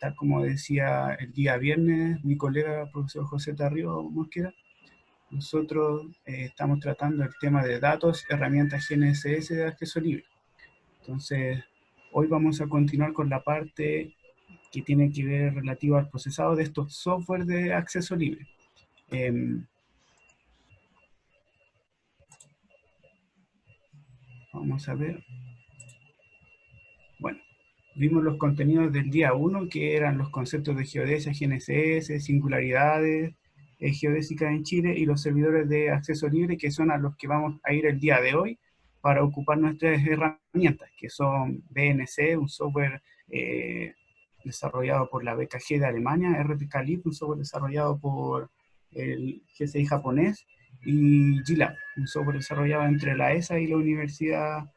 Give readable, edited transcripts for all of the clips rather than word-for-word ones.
tal como decía el día viernes mi colega profesor José Tarrio Mosquera, nosotros estamos tratando el tema de datos, herramientas GNSS de acceso libre. Entonces, hoy vamos a continuar con la parte que tiene que ver relativa al procesado de estos software de acceso libre. Vamos a ver. Bueno, vimos los contenidos del día 1, que eran los conceptos de geodesia, GNSS, singularidades, geodésica en Chile, y los servidores de acceso libre, que son a los que vamos a ir el día de hoy para ocupar nuestras herramientas, que son BNC, un software desarrollado por la BKG de Alemania, RTKLib, un software desarrollado por el GSI japonés, y GLab, un software desarrollado entre la ESA y la Universidad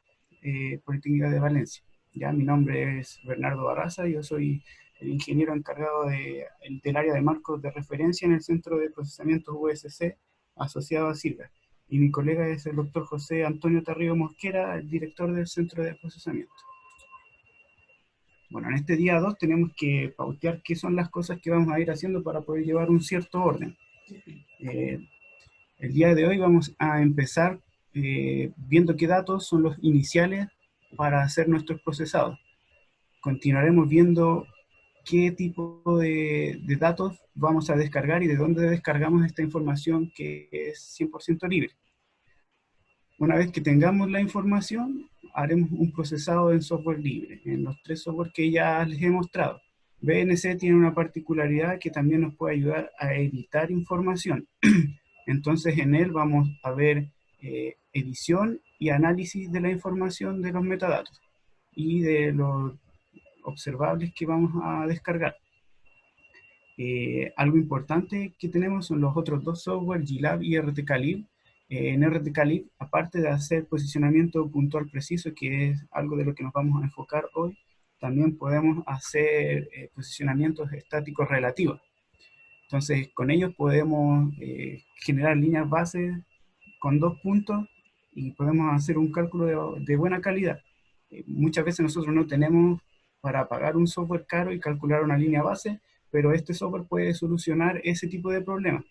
Politécnica de Valencia. Ya, mi nombre es Bernardo Barraza, yo soy el ingeniero encargado del área de marcos de referencia en el Centro de Procesamiento USC asociado a Silva. Y mi colega es el doctor José Antonio Tarrio Mosquera, el director del Centro de Procesamiento. Bueno, en este día 2 tenemos que pautear qué son las cosas que vamos a ir haciendo para poder llevar un cierto orden. El día de hoy vamos a empezar viendo qué datos son los iniciales para hacer nuestros procesados. Continuaremos viendo qué tipo de datos vamos a descargar y de dónde descargamos esta información que es 100% libre. Una vez que tengamos la información, haremos un procesado en software libre, en los 3 software que ya les he mostrado. BNC tiene una particularidad que también nos puede ayudar a editar información. Entonces en él vamos a ver edición y análisis de la información de los metadatos y de los observables que vamos a descargar. Algo importante que tenemos son los otros 2 software, GLab y RTKLib. En RTKLib, aparte de hacer posicionamiento puntual preciso, que es algo de lo que nos vamos a enfocar hoy, también podemos hacer posicionamientos estáticos relativos. Entonces, con ellos podemos generar líneas bases con 2 puntos y podemos hacer un cálculo de buena calidad. Muchas veces nosotros no tenemos para pagar un software caro y calcular una línea base, pero este software puede solucionar ese tipo de problemas.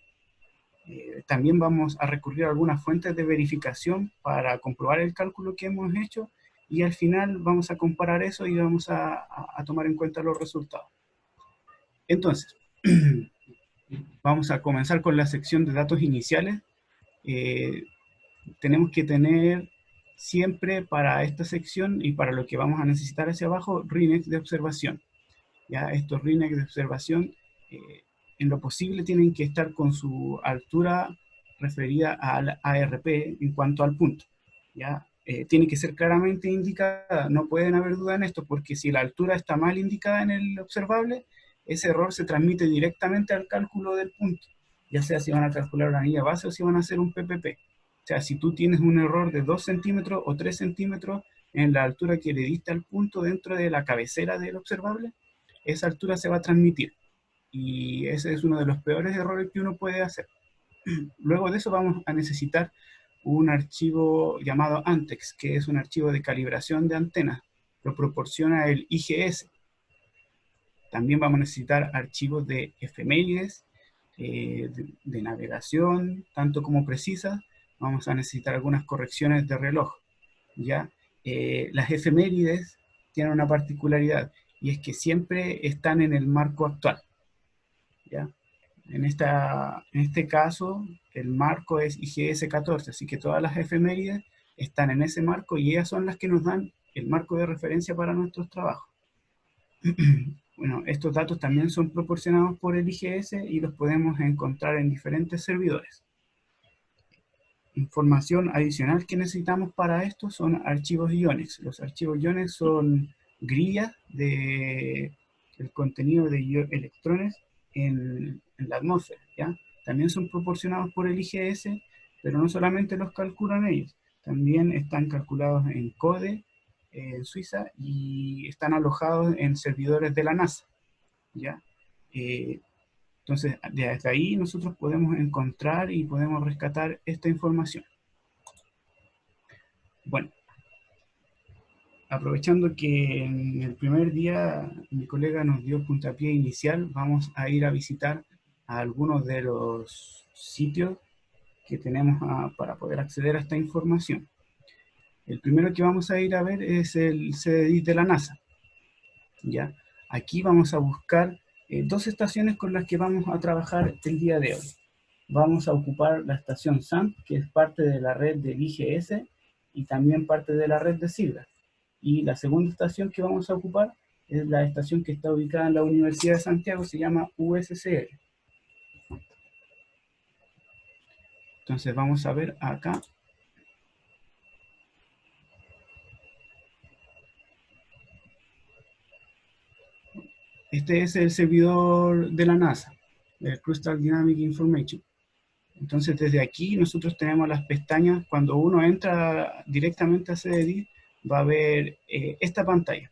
También vamos a recurrir a algunas fuentes de verificación para comprobar el cálculo que hemos hecho, y al final vamos a comparar eso y vamos a tomar en cuenta los resultados. Entonces, vamos a comenzar con la sección de datos iniciales. Tenemos que tener siempre para esta sección y para lo que vamos a necesitar hacia abajo, RINEX de observación. Ya estos RINEX de observación, en lo posible tienen que estar con su altura referida al ARP en cuanto al punto. Ya tiene que ser claramente indicada, no pueden haber duda en esto, porque si la altura está mal indicada en el observable, ese error se transmite directamente al cálculo del punto, ya sea si van a calcular una línea base o si van a hacer un PPP. O sea, si tú tienes un error de 2 centímetros o 3 centímetros en la altura que le diste al punto dentro de la cabecera del observable, esa altura se va a transmitir. Y ese es uno de los peores errores que uno puede hacer. Luego de eso vamos a necesitar un archivo llamado Antex, que es un archivo de calibración de antenas. Lo proporciona el IGS. También vamos a necesitar archivos de efemérides, de navegación, tanto como precisas. Vamos a necesitar algunas correcciones de reloj. ¿Ya? Las efemérides tienen una particularidad, y es que siempre están en el marco actual. ¿Ya? En este caso, el marco es IGS 14, así que todas las efemérides están en ese marco y ellas son las que nos dan el marco de referencia para nuestros trabajos. Bueno, estos datos también son proporcionados por el IGS y los podemos encontrar en diferentes servidores. Información adicional que necesitamos para esto son archivos IONEX. Los archivos IONEX son grillas del contenido de electrones en la atmósfera, ¿ya? También son proporcionados por el IGS, pero no solamente los calculan ellos, también están calculados en CODE, en Suiza, y están alojados en servidores de la NASA, ¿ya? Entonces, desde ahí nosotros podemos encontrar y podemos rescatar esta información. Bueno, aprovechando que en el primer día mi colega nos dio el puntapié inicial, vamos a ir a visitar a algunos de los sitios que tenemos para poder acceder a esta información. El primero que vamos a ir a ver es el CDDIS de la NASA. ¿Ya? Aquí vamos a buscar dos estaciones con las que vamos a trabajar el día de hoy. Vamos a ocupar la estación SAMP, que es parte de la red del IGS y también parte de la red de SIGRA. Y la segunda estación que vamos a ocupar es la estación que está ubicada en la Universidad de Santiago, se llama USCR. Entonces vamos a ver acá. Este es el servidor de la NASA, el Crystal Dynamic Information. Entonces desde aquí nosotros tenemos las pestañas. Cuando uno entra directamente a CDDIS va a ver esta pantalla.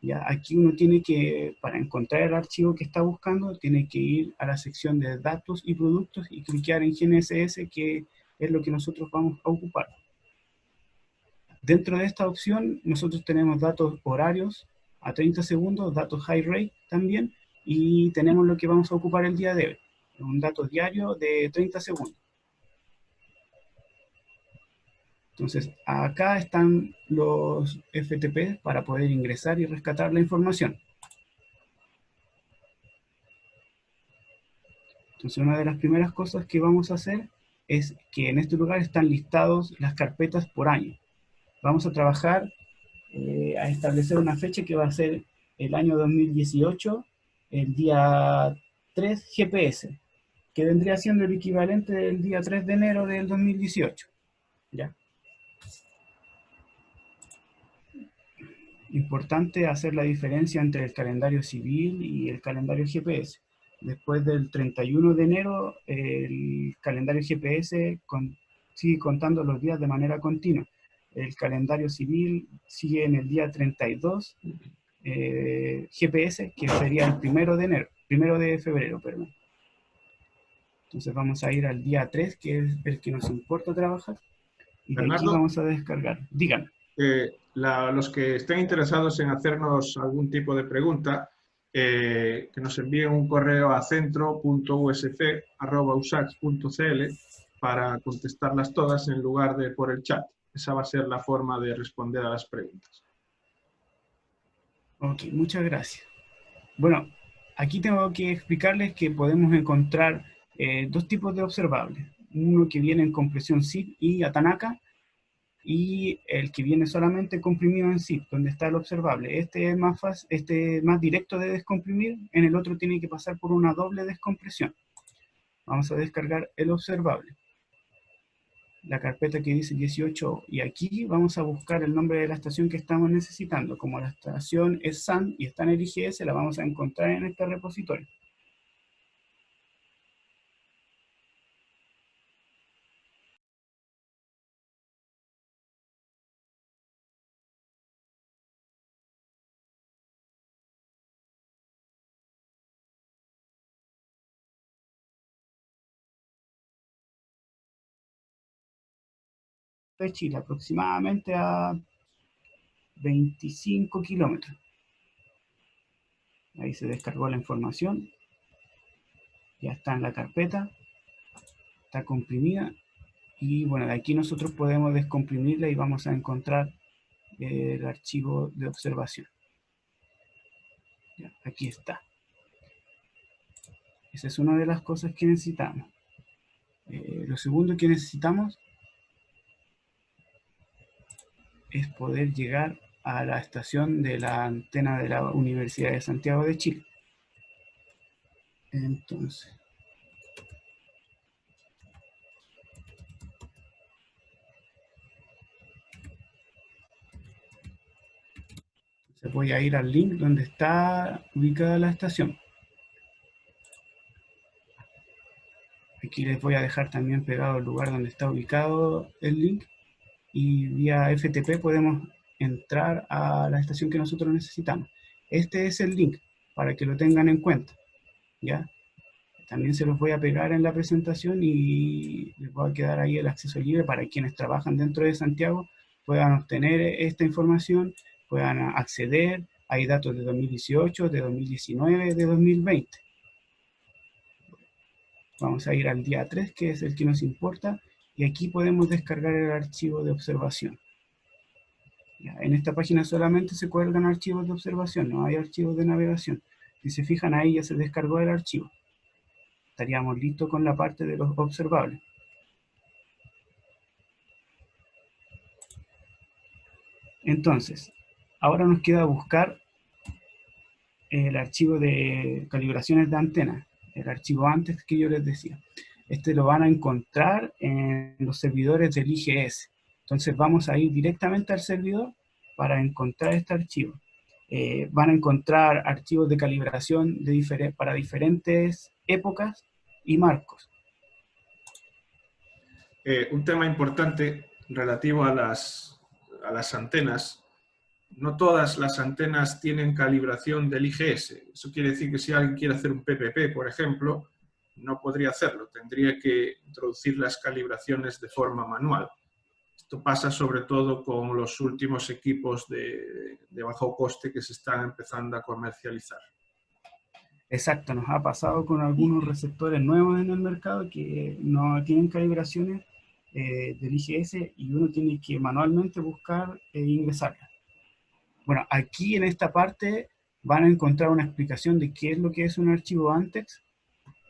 ¿Ya? Aquí uno tiene que, para encontrar el archivo que está buscando, tiene que ir a la sección de datos y productos y cliquear en GNSS, que es lo que nosotros vamos a ocupar. Dentro de esta opción nosotros tenemos datos horarios a 30 segundos, datos high rate también, y tenemos lo que vamos a ocupar el día de hoy, un dato diario de 30 segundos. Entonces, acá están los FTP para poder ingresar y rescatar la información. Entonces, una de las primeras cosas que vamos a hacer es que en este lugar están listados las carpetas por año. Vamos a trabajar a establecer una fecha que va a ser el año 2018, el día 3 GPS, que vendría siendo el equivalente del día 3 de enero del 2018. ¿Ya? Importante hacer la diferencia entre el calendario civil y el calendario GPS. Después del 31 de enero, el calendario GPS sigue contando los días de manera continua. El calendario civil sigue en el día 32 GPS, que sería el 1 de febrero, perdón. Entonces vamos a ir al día 3, que es el que nos importa trabajar, y de aquí Bernardo, vamos a descargar. Díganme. los que estén interesados en hacernos algún tipo de pregunta, que nos envíen un correo a centro.usc@usax.cl para contestarlas todas en lugar de por el chat. Esa va a ser la forma de responder a las preguntas. Ok, muchas gracias. Bueno, aquí tengo que explicarles que podemos encontrar dos tipos de observables. Uno que viene en compresión zip y Atanaka, y el que viene solamente comprimido en zip, donde está el observable. Este es más fácil, este es más directo de descomprimir, en el otro tiene que pasar por una doble descompresión. Vamos a descargar el observable, la carpeta que dice 18, y aquí vamos a buscar el nombre de la estación que estamos necesitando. Como la estación es SAN y está en el IGS, la vamos a encontrar en este repositorio. De Chile, aproximadamente a 25 kilómetros. Ahí se descargó la información, ya está en la carpeta, está comprimida, y bueno, de aquí nosotros podemos descomprimirla y vamos a encontrar el archivo de observación. Ya, aquí está. Esa es una de las cosas que necesitamos. Lo segundo que necesitamos es poder llegar a la estación de la antena de la Universidad de Santiago de Chile. Entonces, voy a ir al link donde está ubicada la estación. Aquí les voy a dejar también pegado el lugar donde está ubicado el link, y vía FTP podemos entrar a la estación que nosotros necesitamos. Este es el link para que lo tengan en cuenta, ¿ya? También se los voy a pegar en la presentación y les va a quedar ahí el acceso libre para quienes trabajan dentro de Santiago puedan obtener esta información puedan acceder. Hay datos de 2018, de 2019, de 2020. Vamos a ir al día 3, que es el que nos importa, y aquí podemos descargar el archivo de observación. Ya, en esta página solamente se cuelgan archivos de observación, no hay archivos de navegación. Si se fijan, ahí ya se descargó el archivo. Estaríamos listos con la parte de los observables. Entonces, ahora nos queda buscar el archivo de calibraciones de antena, el archivo antes que yo les decía. Este lo van a encontrar en los servidores del IGS. Entonces vamos a ir directamente al servidor para encontrar este archivo. Van a encontrar archivos de calibración para diferentes épocas y marcos. Un tema importante relativo a las antenas. No todas las antenas tienen calibración del IGS. Eso quiere decir que si alguien quiere hacer un PPP, por ejemplo, no podría hacerlo. Tendría que introducir las calibraciones de forma manual. Esto pasa sobre todo con los últimos equipos de bajo coste que se están empezando a comercializar. Exacto, nos ha pasado con algunos receptores nuevos en el mercado que no tienen calibraciones del IGS y uno tiene que manualmente buscar e ingresarlas. Bueno, aquí en esta parte van a encontrar una explicación de qué es lo que es un archivo ANTEX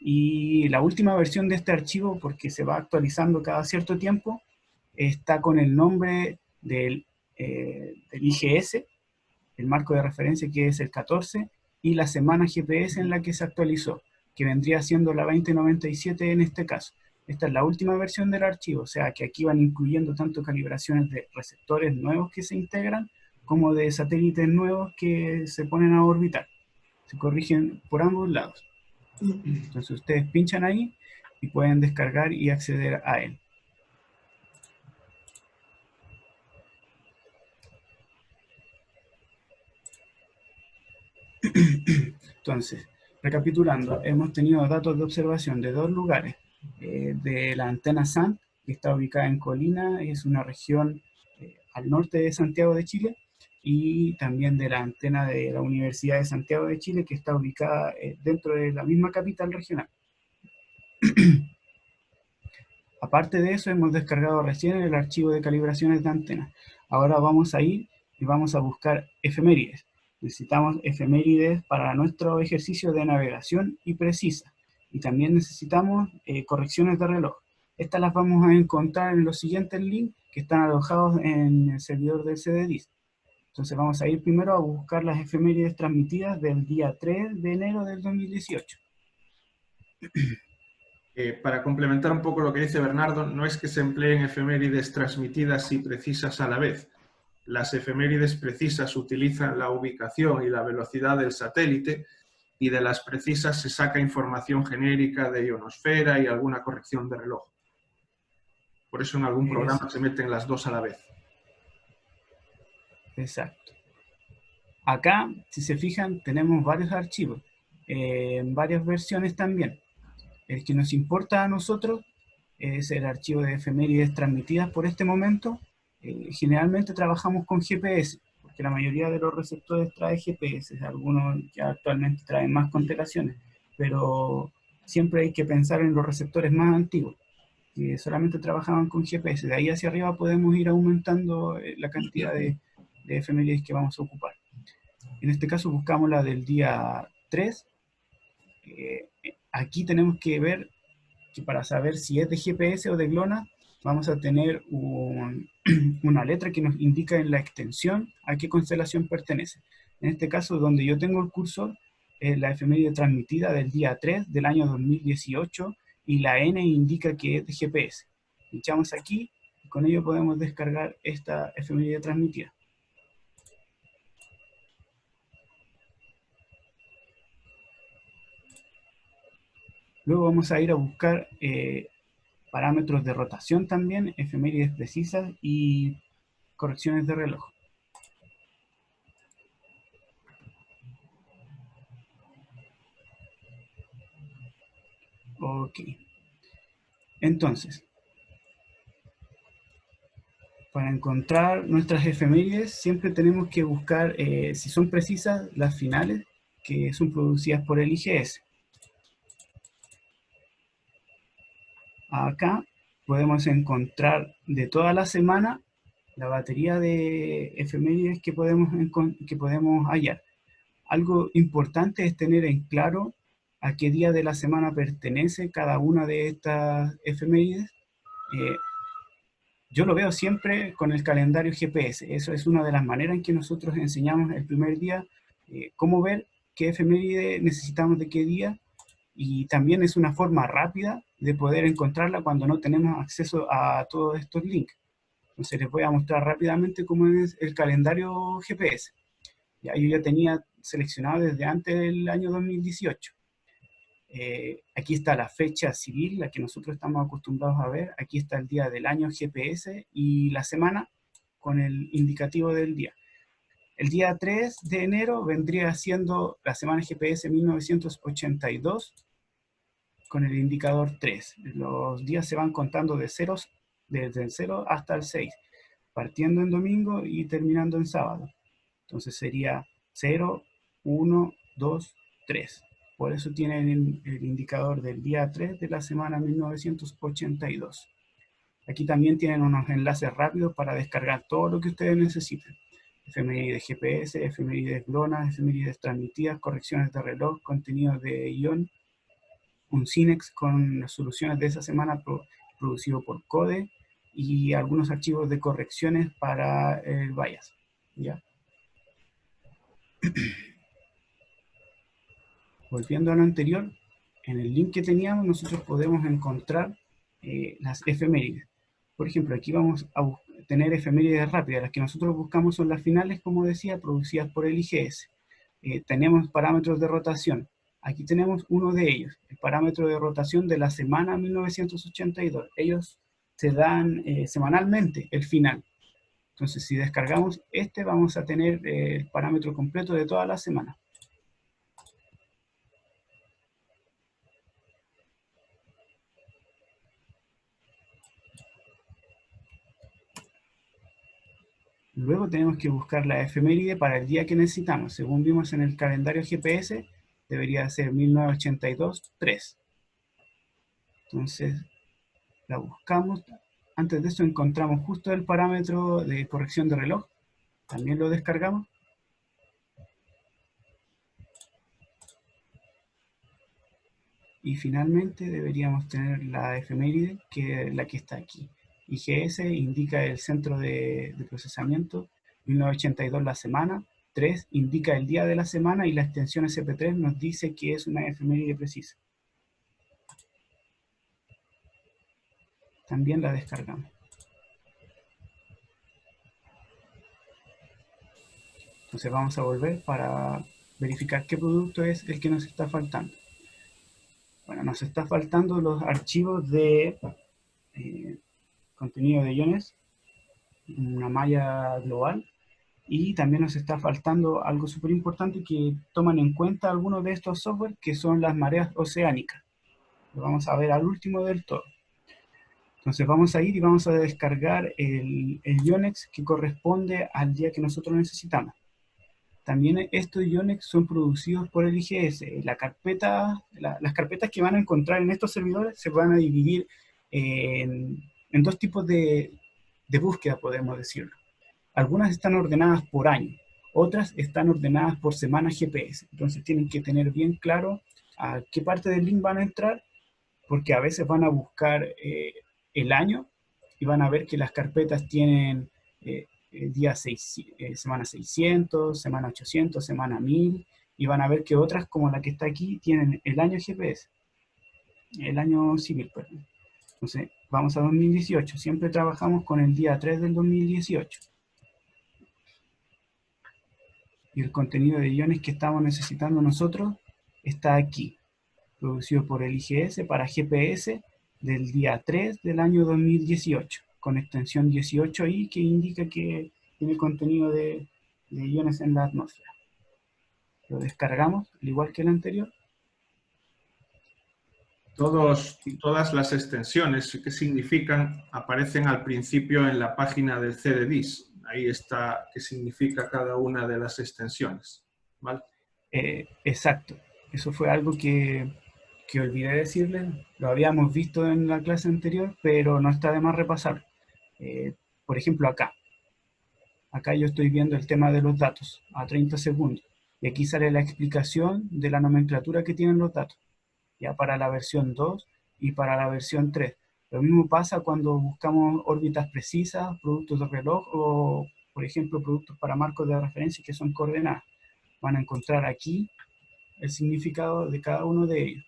y la última versión de este archivo, porque se va actualizando cada cierto tiempo, está con el nombre del IGS, el marco de referencia que es el 14, y la semana GPS en la que se actualizó, que vendría siendo la 2097 en este caso. Esta es la última versión del archivo, o sea que aquí van incluyendo tanto calibraciones de receptores nuevos que se integran, como de satélites nuevos que se ponen a orbitar. Se corrigen por ambos lados. Entonces ustedes pinchan ahí y pueden descargar y acceder a él. Entonces, recapitulando, hemos tenido datos de observación de dos lugares. De la antena SAN, que está ubicada en Colina, es una región al norte de Santiago de Chile, y también de la antena de la Universidad de Santiago de Chile, que está ubicada dentro de la misma capital regional. Aparte de eso, hemos descargado recién el archivo de calibraciones de antenas. Ahora vamos a ir y vamos a buscar efemérides. Necesitamos efemérides para nuestro ejercicio de navegación y precisa. Y también necesitamos correcciones de reloj. Estas las vamos a encontrar en los siguientes links que están alojados en el servidor del CDDIS. Entonces vamos a ir primero a buscar las efemérides transmitidas del día 3 de enero del 2018. Para complementar un poco lo que dice Bernardo, no es que se empleen efemérides transmitidas y precisas a la vez. Las efemérides precisas utilizan la ubicación y la velocidad del satélite, y de las precisas se saca información genérica de ionosfera y alguna corrección de reloj. Por eso en algún programa se meten las dos a la vez. Exacto. Acá, si se fijan, tenemos varios archivos, en varias versiones también. El que nos importa a nosotros es el archivo de efemérides transmitidas por este momento. Generalmente trabajamos con GPS, porque la mayoría de los receptores trae GPS, algunos ya actualmente traen más constelaciones, pero siempre hay que pensar en los receptores más antiguos, que solamente trabajaban con GPS. De ahí hacia arriba podemos ir aumentando la cantidad de efemérides que vamos a ocupar. En este caso buscamos la del día 3. Aquí tenemos que ver que para saber si es de GPS o de GLONASS, vamos a tener una letra que nos indica en la extensión a qué constelación pertenece. En este caso, donde yo tengo el cursor, es la efeméride transmitida del día 3 del año 2018 y la N indica que es de GPS. Pinchamos aquí y con ello podemos descargar esta efeméride transmitida. Luego vamos a ir a buscar parámetros de rotación también, efemérides precisas y correcciones de reloj. Ok. Entonces, Para encontrar nuestras efemérides siempre tenemos que buscar, si son precisas, las finales que son producidas por el IGS. Acá podemos encontrar de toda la semana la batería de efemérides que podemos hallar. Algo importante es tener en claro a qué día de la semana pertenece cada una de estas efemérides. Yo lo veo siempre con el calendario GPS. Eso es una de las maneras en que nosotros enseñamos el primer día cómo ver qué efeméride necesitamos de qué día, y también es una forma rápida de poder encontrarla cuando no tenemos acceso a todos estos links. Entonces les voy a mostrar rápidamente cómo es el calendario GPS. Ya, yo ya tenía seleccionado desde antes del año 2018. Aquí está la fecha civil, la que nosotros estamos acostumbrados a ver. Aquí está el día del año GPS y la semana con el indicativo del día. El día 3 de enero vendría siendo la semana GPS 1982 con el indicador 3. Los días se van contando desde el 0 hasta el 6, partiendo en domingo y terminando en sábado. Entonces sería 0, 1, 2, 3. Por eso tienen el indicador del día 3 de la semana 1982. Aquí también tienen unos enlaces rápidos para descargar todo lo que ustedes necesiten. Efemérides GPS, efemérides GLONASS, efemérides transmitidas, correcciones de reloj, contenidos de ION, un SYNEX con las soluciones de esa semana producido por CODE y algunos archivos de correcciones para el bias. ¿Ya? Volviendo a lo anterior, en el link que teníamos nosotros podemos encontrar las efemérides. Por ejemplo, aquí vamos a tener efemérides rápidas. Las que nosotros buscamos son las finales, como decía, producidas por el IGS. Tenemos parámetros de rotación. Aquí tenemos uno de ellos, el parámetro de rotación de la semana 1982. Ellos se dan semanalmente, el final. Entonces, si descargamos este, vamos a tener el parámetro completo de toda la semana. Luego tenemos que buscar la efeméride para el día que necesitamos. Según vimos en el calendario GPS, debería ser 1982-3. Entonces, la buscamos. Antes de eso encontramos justo el parámetro de corrección de reloj. También lo descargamos. Y finalmente deberíamos tener la efeméride, que es la que está aquí. IGS indica el centro de procesamiento, 1982 la semana, 3 indica el día de la semana y la extensión SP3 nos dice que es una efeméride precisa. También la descargamos. Entonces vamos a volver para verificar qué producto es el que nos está faltando. Bueno, nos está faltando los archivos de contenido de iones, una malla global, y también nos está faltando algo súper importante que toman en cuenta algunos de estos software, que son las mareas oceánicas. Lo vamos a ver al último del todo. Entonces vamos a ir y vamos a descargar el Yonex que corresponde al día que nosotros necesitamos. También estos Yonex son producidos por el IGS. Las carpetas que van a encontrar en estos servidores se van a dividir en dos tipos de búsqueda, podemos decirlo. Algunas están ordenadas por año, otras están ordenadas por semana GPS. Entonces tienen que tener bien claro a qué parte del link van a entrar, porque a veces van a buscar el año y van a ver que las carpetas tienen semana 600, semana 800, semana 1000, y van a ver que otras, como la que está aquí, tienen el año GPS, el año civil, perdón. Entonces, vamos a 2018. Siempre trabajamos con el día 3 del 2018. Y el contenido de iones que estamos necesitando nosotros está aquí, producido por el IGS para GPS del día 3 del año 2018, con extensión 18i, que indica que tiene contenido de iones en la atmósfera. Lo descargamos, al igual que el anterior. Todas las extensiones que significan aparecen al principio en la página del CDDIS. Ahí está qué significa cada una de las extensiones, ¿vale? Exacto. Eso fue algo que olvidé decirles. Lo habíamos visto en la clase anterior, pero no está de más repasar. Por ejemplo, acá yo estoy viendo el tema de los datos a 30 segundos. Y aquí sale la explicación de la nomenclatura que tienen los datos, ya para la versión 2 y para la versión 3. Lo mismo pasa cuando buscamos órbitas precisas, productos de reloj o, por ejemplo, productos para marcos de referencia que son coordenadas. Van a encontrar aquí el significado de cada uno de ellos.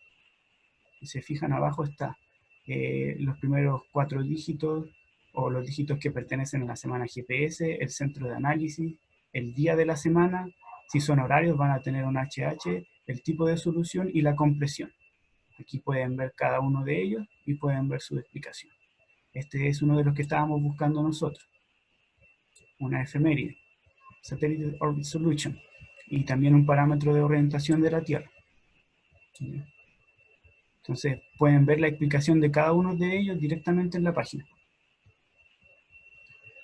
Si se fijan, abajo está los primeros 4 dígitos o los dígitos que pertenecen a la semana GPS, el centro de análisis, el día de la semana, si son horarios van a tener un HH, el tipo de solución y la compresión. Aquí pueden ver cada uno de ellos y pueden ver su explicación. Este es uno de los que estábamos buscando nosotros, una efeméride, Satellite Orbit Solution, y también un parámetro de orientación de la Tierra. Entonces pueden ver la explicación de cada uno de ellos directamente en la página.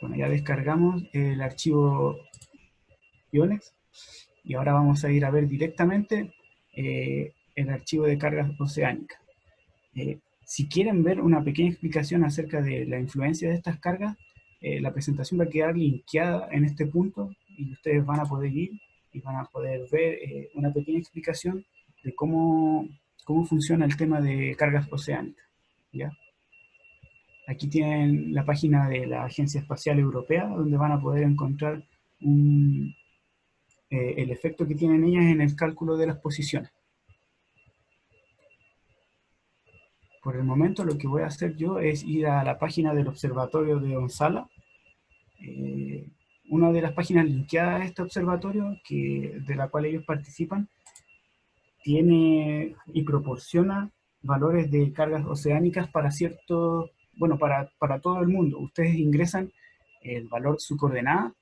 Bueno, ya descargamos el archivo Ionex y ahora vamos a ir a ver directamente el archivo de cargas oceánicas. Si quieren ver una pequeña explicación acerca de la influencia de estas cargas, la presentación va a quedar linkeada en este punto y ustedes van a poder ir y van a poder ver una pequeña explicación de cómo funciona el tema de cargas oceánicas, ¿ya? Aquí tienen la página de la Agencia Espacial Europea, donde van a poder encontrar el efecto que tienen ellas en el cálculo de las posiciones. Por el momento lo que voy a hacer yo es ir a la página del observatorio de Onsala, una de las páginas linkeadas a este observatorio, de la cual ellos participan, tiene y proporciona valores de cargas oceánicas para ciertos, bueno, para todo el mundo. Ustedes ingresan el valor, su coordenada,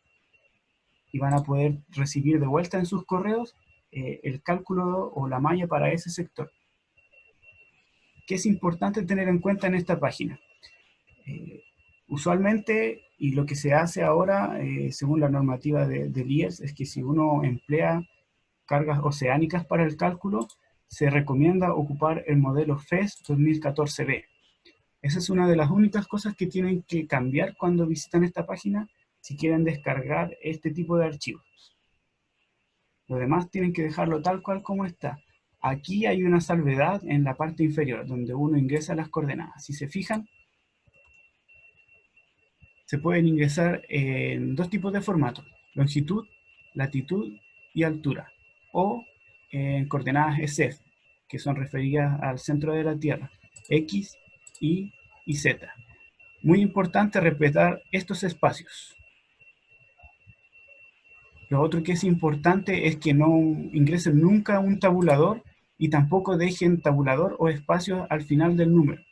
y van a poder recibir de vuelta en sus correos el cálculo o la malla para ese sector. ¿Qué es importante tener en cuenta en esta página? Usualmente, y lo que se hace ahora, según la normativa del IES, es que si uno emplea cargas oceánicas para el cálculo, se recomienda ocupar el modelo FES 2014B. Esa es una de las únicas cosas que tienen que cambiar cuando visitan esta página si quieren descargar este tipo de archivos. Lo demás tienen que dejarlo tal cual como está. Aquí hay una salvedad en la parte inferior, donde uno ingresa las coordenadas. Si se fijan, se pueden ingresar en dos tipos de formatos: longitud, latitud y altura, o en coordenadas ESEF, que son referidas al centro de la Tierra, X, Y y Z. Muy importante respetar estos espacios. Lo otro que es importante es que no ingresen nunca un tabulador y tampoco dejen tabulador o espacios al final del número.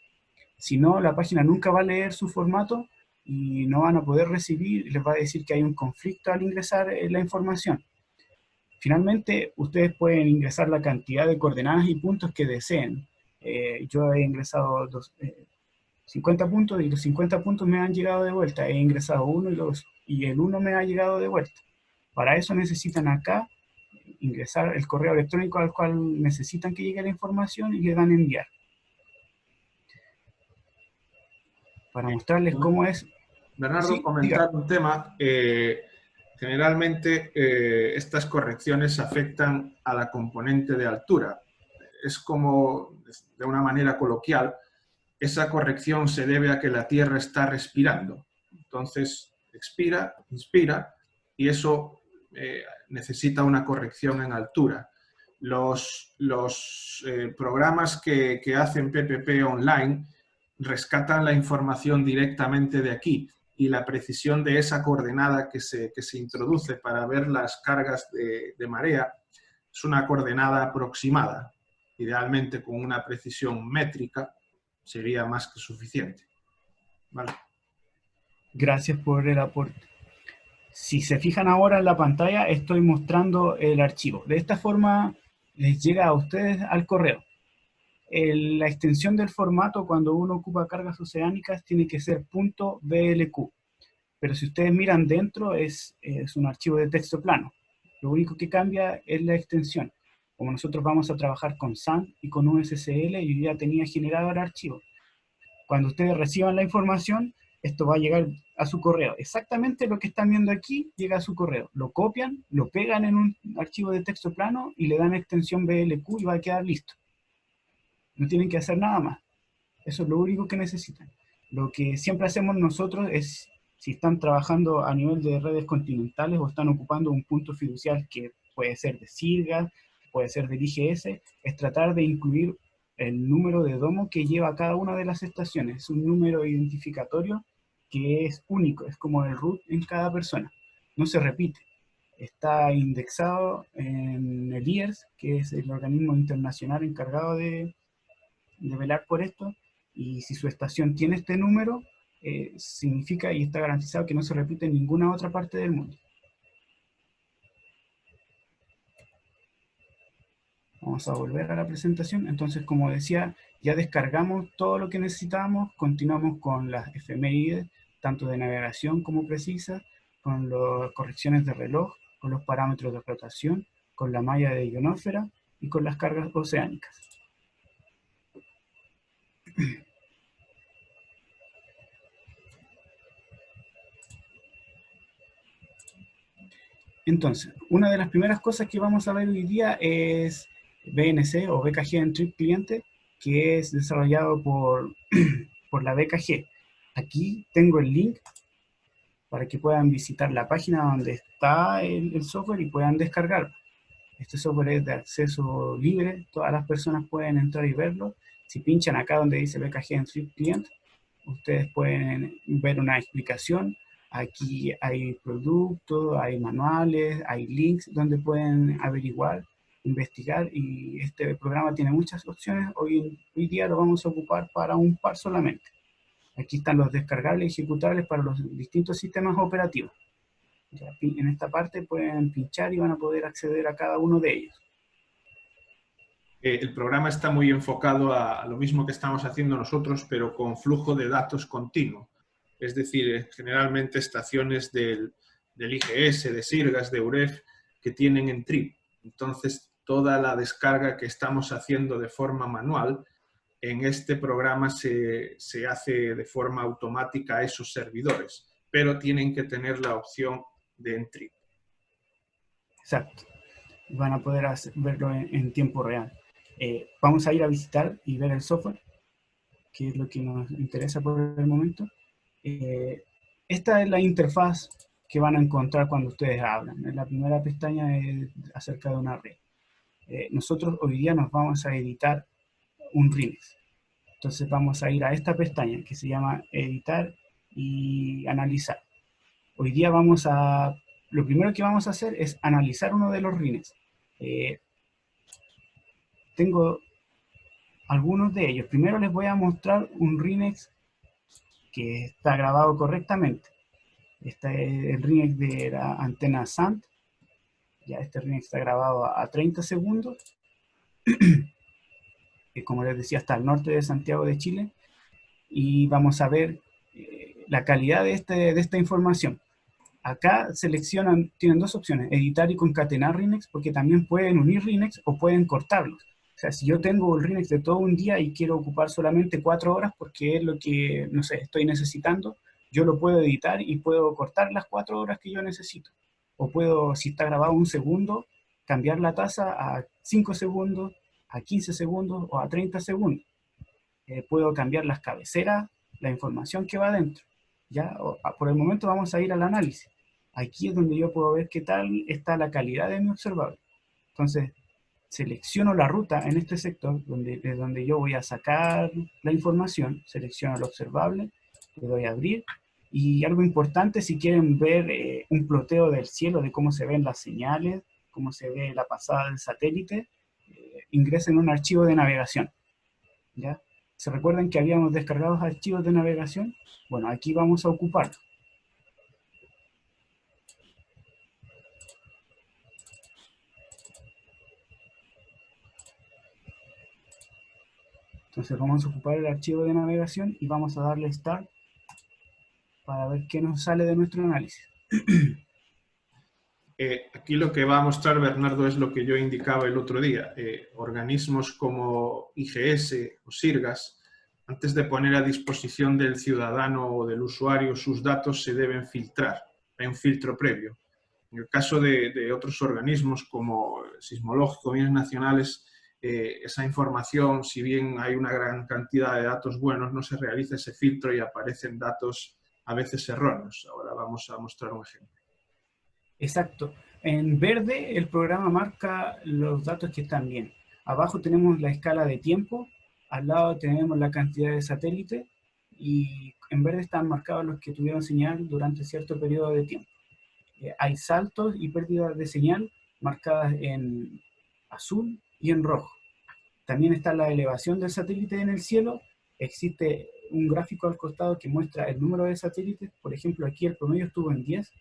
Si no, la página nunca va a leer su formato y no van a poder recibir, les va a decir que hay un conflicto al ingresar la información. Finalmente, ustedes pueden ingresar la cantidad de coordenadas y puntos que deseen. Yo he ingresado 50 puntos y los 50 puntos me han llegado de vuelta. He ingresado uno y el 1 me ha llegado de vuelta. Para eso necesitan acá ingresar el correo electrónico al cual necesitan que llegue la información y le dan enviar. Para mostrarles cómo es. Bernardo, Sí, comentar un tema. Generalmente estas correcciones afectan a la componente de altura. Es como, de una manera coloquial, esa corrección se debe a que la Tierra está respirando. Entonces, expira, inspira, y eso necesita una corrección en altura. Los programas que hacen PPP online rescatan la información directamente de aquí, y la precisión de esa coordenada que se introduce para ver las cargas de marea es una coordenada aproximada. Idealmente con una precisión métrica sería más que suficiente. ¿Vale? Gracias por el aporte. Si se fijan ahora en la pantalla, estoy mostrando el archivo. De esta forma les llega a ustedes al correo. la extensión del formato cuando uno ocupa cargas oceánicas tiene que ser .blq. Pero si ustedes miran dentro es un archivo de texto plano. Lo único que cambia es la extensión. Como nosotros vamos a trabajar con SAND y con USSL, yo ya tenía generado el archivo. Cuando ustedes reciban la información, esto va a llegar a su correo. Exactamente lo que están viendo aquí llega a su correo. Lo copian, lo pegan en un archivo de texto plano y le dan extensión BLQ y va a quedar listo. No tienen que hacer nada más. Eso es lo único que necesitan. Lo que siempre hacemos nosotros es, si están trabajando a nivel de redes continentales o están ocupando un punto fiducial que puede ser de SIRGAS, puede ser del IGS, es tratar de incluir el número de domo que lleva cada una de las estaciones. Es un número identificatorio que es único, es como el root en cada persona. No se repite. Está indexado en el IERS, que es el organismo internacional encargado de velar por esto, y si su estación tiene este número, significa y está garantizado que no se repite en ninguna otra parte del mundo. Vamos a volver a la presentación. Entonces, como decía, ya descargamos todo lo que necesitábamos, continuamos con las efemérides, tanto de navegación como precisa, con las correcciones de reloj, con los parámetros de rotación, con la malla de ionósfera y con las cargas oceánicas. Entonces, una de las primeras cosas que vamos a ver hoy día es BNC o BKG en Trip Cliente, que es desarrollado por la BKG. Aquí tengo el link para que puedan visitar la página donde está el software y puedan descargarlo. Este software es de acceso libre, todas las personas pueden entrar y verlo. Si pinchan acá donde dice BKG en Trip Client, ustedes pueden ver una explicación. Aquí hay productos, hay manuales, hay links donde pueden averiguar, investigar, y este programa tiene muchas opciones. Hoy día lo vamos a ocupar para un par solamente. Aquí están los descargables y ejecutables para los distintos sistemas operativos. En esta parte pueden pinchar y van a poder acceder a cada uno de ellos. El programa está muy enfocado a lo mismo que estamos haciendo nosotros, pero con flujo de datos continuo. Es decir, generalmente estaciones del IGS, de SIRGAS, de UREF, que tienen en TRIP. Entonces, toda la descarga que estamos haciendo de forma manual, en este programa se hace de forma automática a esos servidores, pero tienen que tener la opción de en TRIP. Exacto. Van a poder verlo en tiempo real. Vamos a ir a visitar y ver el software, que es lo que nos interesa por el momento. Esta es la interfaz que van a encontrar cuando ustedes hablan. En la primera pestaña es acerca de una red. Nosotros hoy día nos vamos a editar un remix. Entonces vamos a ir a esta pestaña que se llama editar y analizar. Hoy día lo primero que vamos a hacer es analizar uno de los remix. Tengo algunos de ellos. Primero les voy a mostrar un remix que está grabado correctamente. Este es el remix de la antena SANT. Ya este remix está grabado a 30 segundos. Que como les decía, está al norte de Santiago de Chile. Y vamos a ver la calidad de esta información. Acá tienen dos opciones, editar y concatenar remix, porque también pueden unir remix o pueden cortarlos. O sea, si yo tengo el remix de todo un día y quiero ocupar solamente 4 horas porque es lo que, no sé, estoy necesitando, yo lo puedo editar y puedo cortar las 4 horas que yo necesito. O puedo, si está grabado un segundo, cambiar la tasa a 5 segundos, a 15 segundos o a 30 segundos. Puedo cambiar las cabeceras, la información que va adentro. ¿Ya? Por el momento vamos a ir al análisis. Aquí es donde yo puedo ver qué tal está la calidad de mi observable. Entonces, selecciono la ruta en este sector, es donde yo voy a sacar la información, selecciono el observable, le doy a abrir, y algo importante, si quieren ver un ploteo del cielo, de cómo se ven las señales, cómo se ve la pasada del satélite, ingresen un archivo de navegación. ¿Ya? ¿Se recuerdan que habíamos descargado archivos de navegación? Bueno, aquí vamos a ocuparlo. Entonces vamos a ocupar el archivo de navegación y vamos a darle Start para ver qué nos sale de nuestro análisis. Aquí lo que va a mostrar Bernardo es lo que yo indicaba el otro día. Organismos como IGS o SIRGAS, antes de poner a disposición del ciudadano o del usuario sus datos, se deben filtrar. Hay un filtro previo. En el caso de otros organismos como Sismológico, bienes nacionales, esa información, si bien hay una gran cantidad de datos buenos, no se realiza ese filtro y aparecen datos a veces erróneos. Ahora vamos a mostrar un ejemplo. Exacto. En verde el programa marca los datos que están bien. Abajo tenemos la escala de tiempo, al lado tenemos la cantidad de satélites y en verde están marcados los que tuvieron señal durante cierto periodo de tiempo. Hay saltos y pérdidas de señal marcadas en azul y en rojo. También está la elevación del satélite en el cielo. Existe un gráfico al costado que muestra el número de satélites. Por ejemplo, aquí el promedio estuvo en 10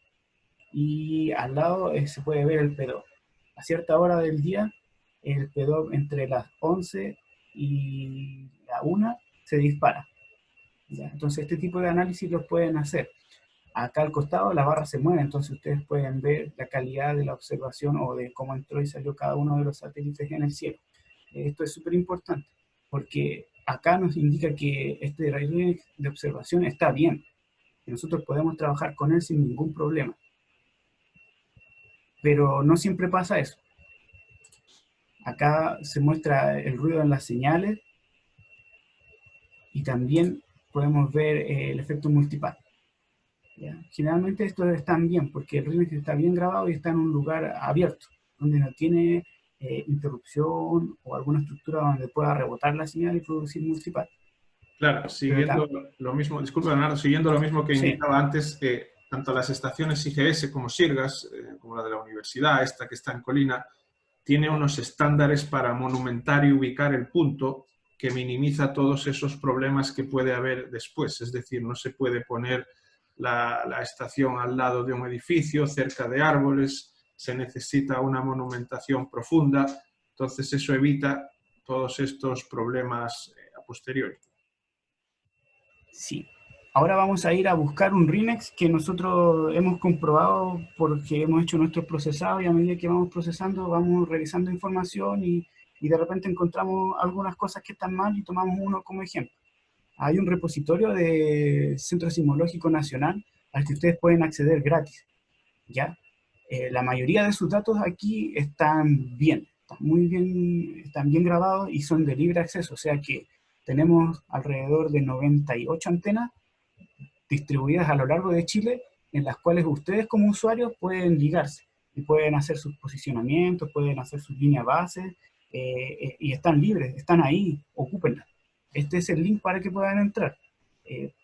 y al lado se puede ver el PEDO. A cierta hora del día, el PEDO entre las 11 y la 1 se dispara. ¿Ya? Entonces este tipo de análisis los pueden hacer. Acá al costado la barra se mueve, entonces ustedes pueden ver la calidad de la observación o de cómo entró y salió cada uno de los satélites en el cielo. Esto es súper importante, porque acá nos indica que este RINEX de observación está bien, y nosotros podemos trabajar con él sin ningún problema. Pero no siempre pasa eso. Acá se muestra el ruido en las señales y también podemos ver el efecto multipath. ¿Ya? Generalmente estos están bien porque el RINEX está bien grabado y está en un lugar abierto, donde no tiene interrupción o alguna estructura donde pueda rebotar la señal y producir multipath. Claro, siguiendo lo mismo, disculpa Leonardo, siguiendo lo mismo que indicaba antes, tanto las estaciones IGS como SIRGAS, como la de la universidad, esta que está en Colina, tiene unos estándares para monumentar y ubicar el punto que minimiza todos esos problemas que puede haber después. Es decir, no se puede poner la estación al lado de un edificio, cerca de árboles, se necesita una monumentación profunda, entonces eso evita todos estos problemas a posteriori. Sí. Ahora vamos a ir a buscar un RINEX que nosotros hemos comprobado porque hemos hecho nuestro procesado y a medida que vamos procesando vamos revisando información y de repente encontramos algunas cosas que están mal y tomamos uno como ejemplo. Hay un repositorio de Centro Sismológico Nacional al que ustedes pueden acceder gratis, ¿ya? La mayoría de sus datos aquí están bien, están bien grabados y son de libre acceso, o sea que tenemos alrededor de 98 antenas distribuidas a lo largo de Chile, en las cuales ustedes como usuarios pueden ligarse y pueden hacer sus posicionamientos, pueden hacer sus líneas bases, y están libres, están ahí, ocúpenlas. Este es el link para que puedan entrar.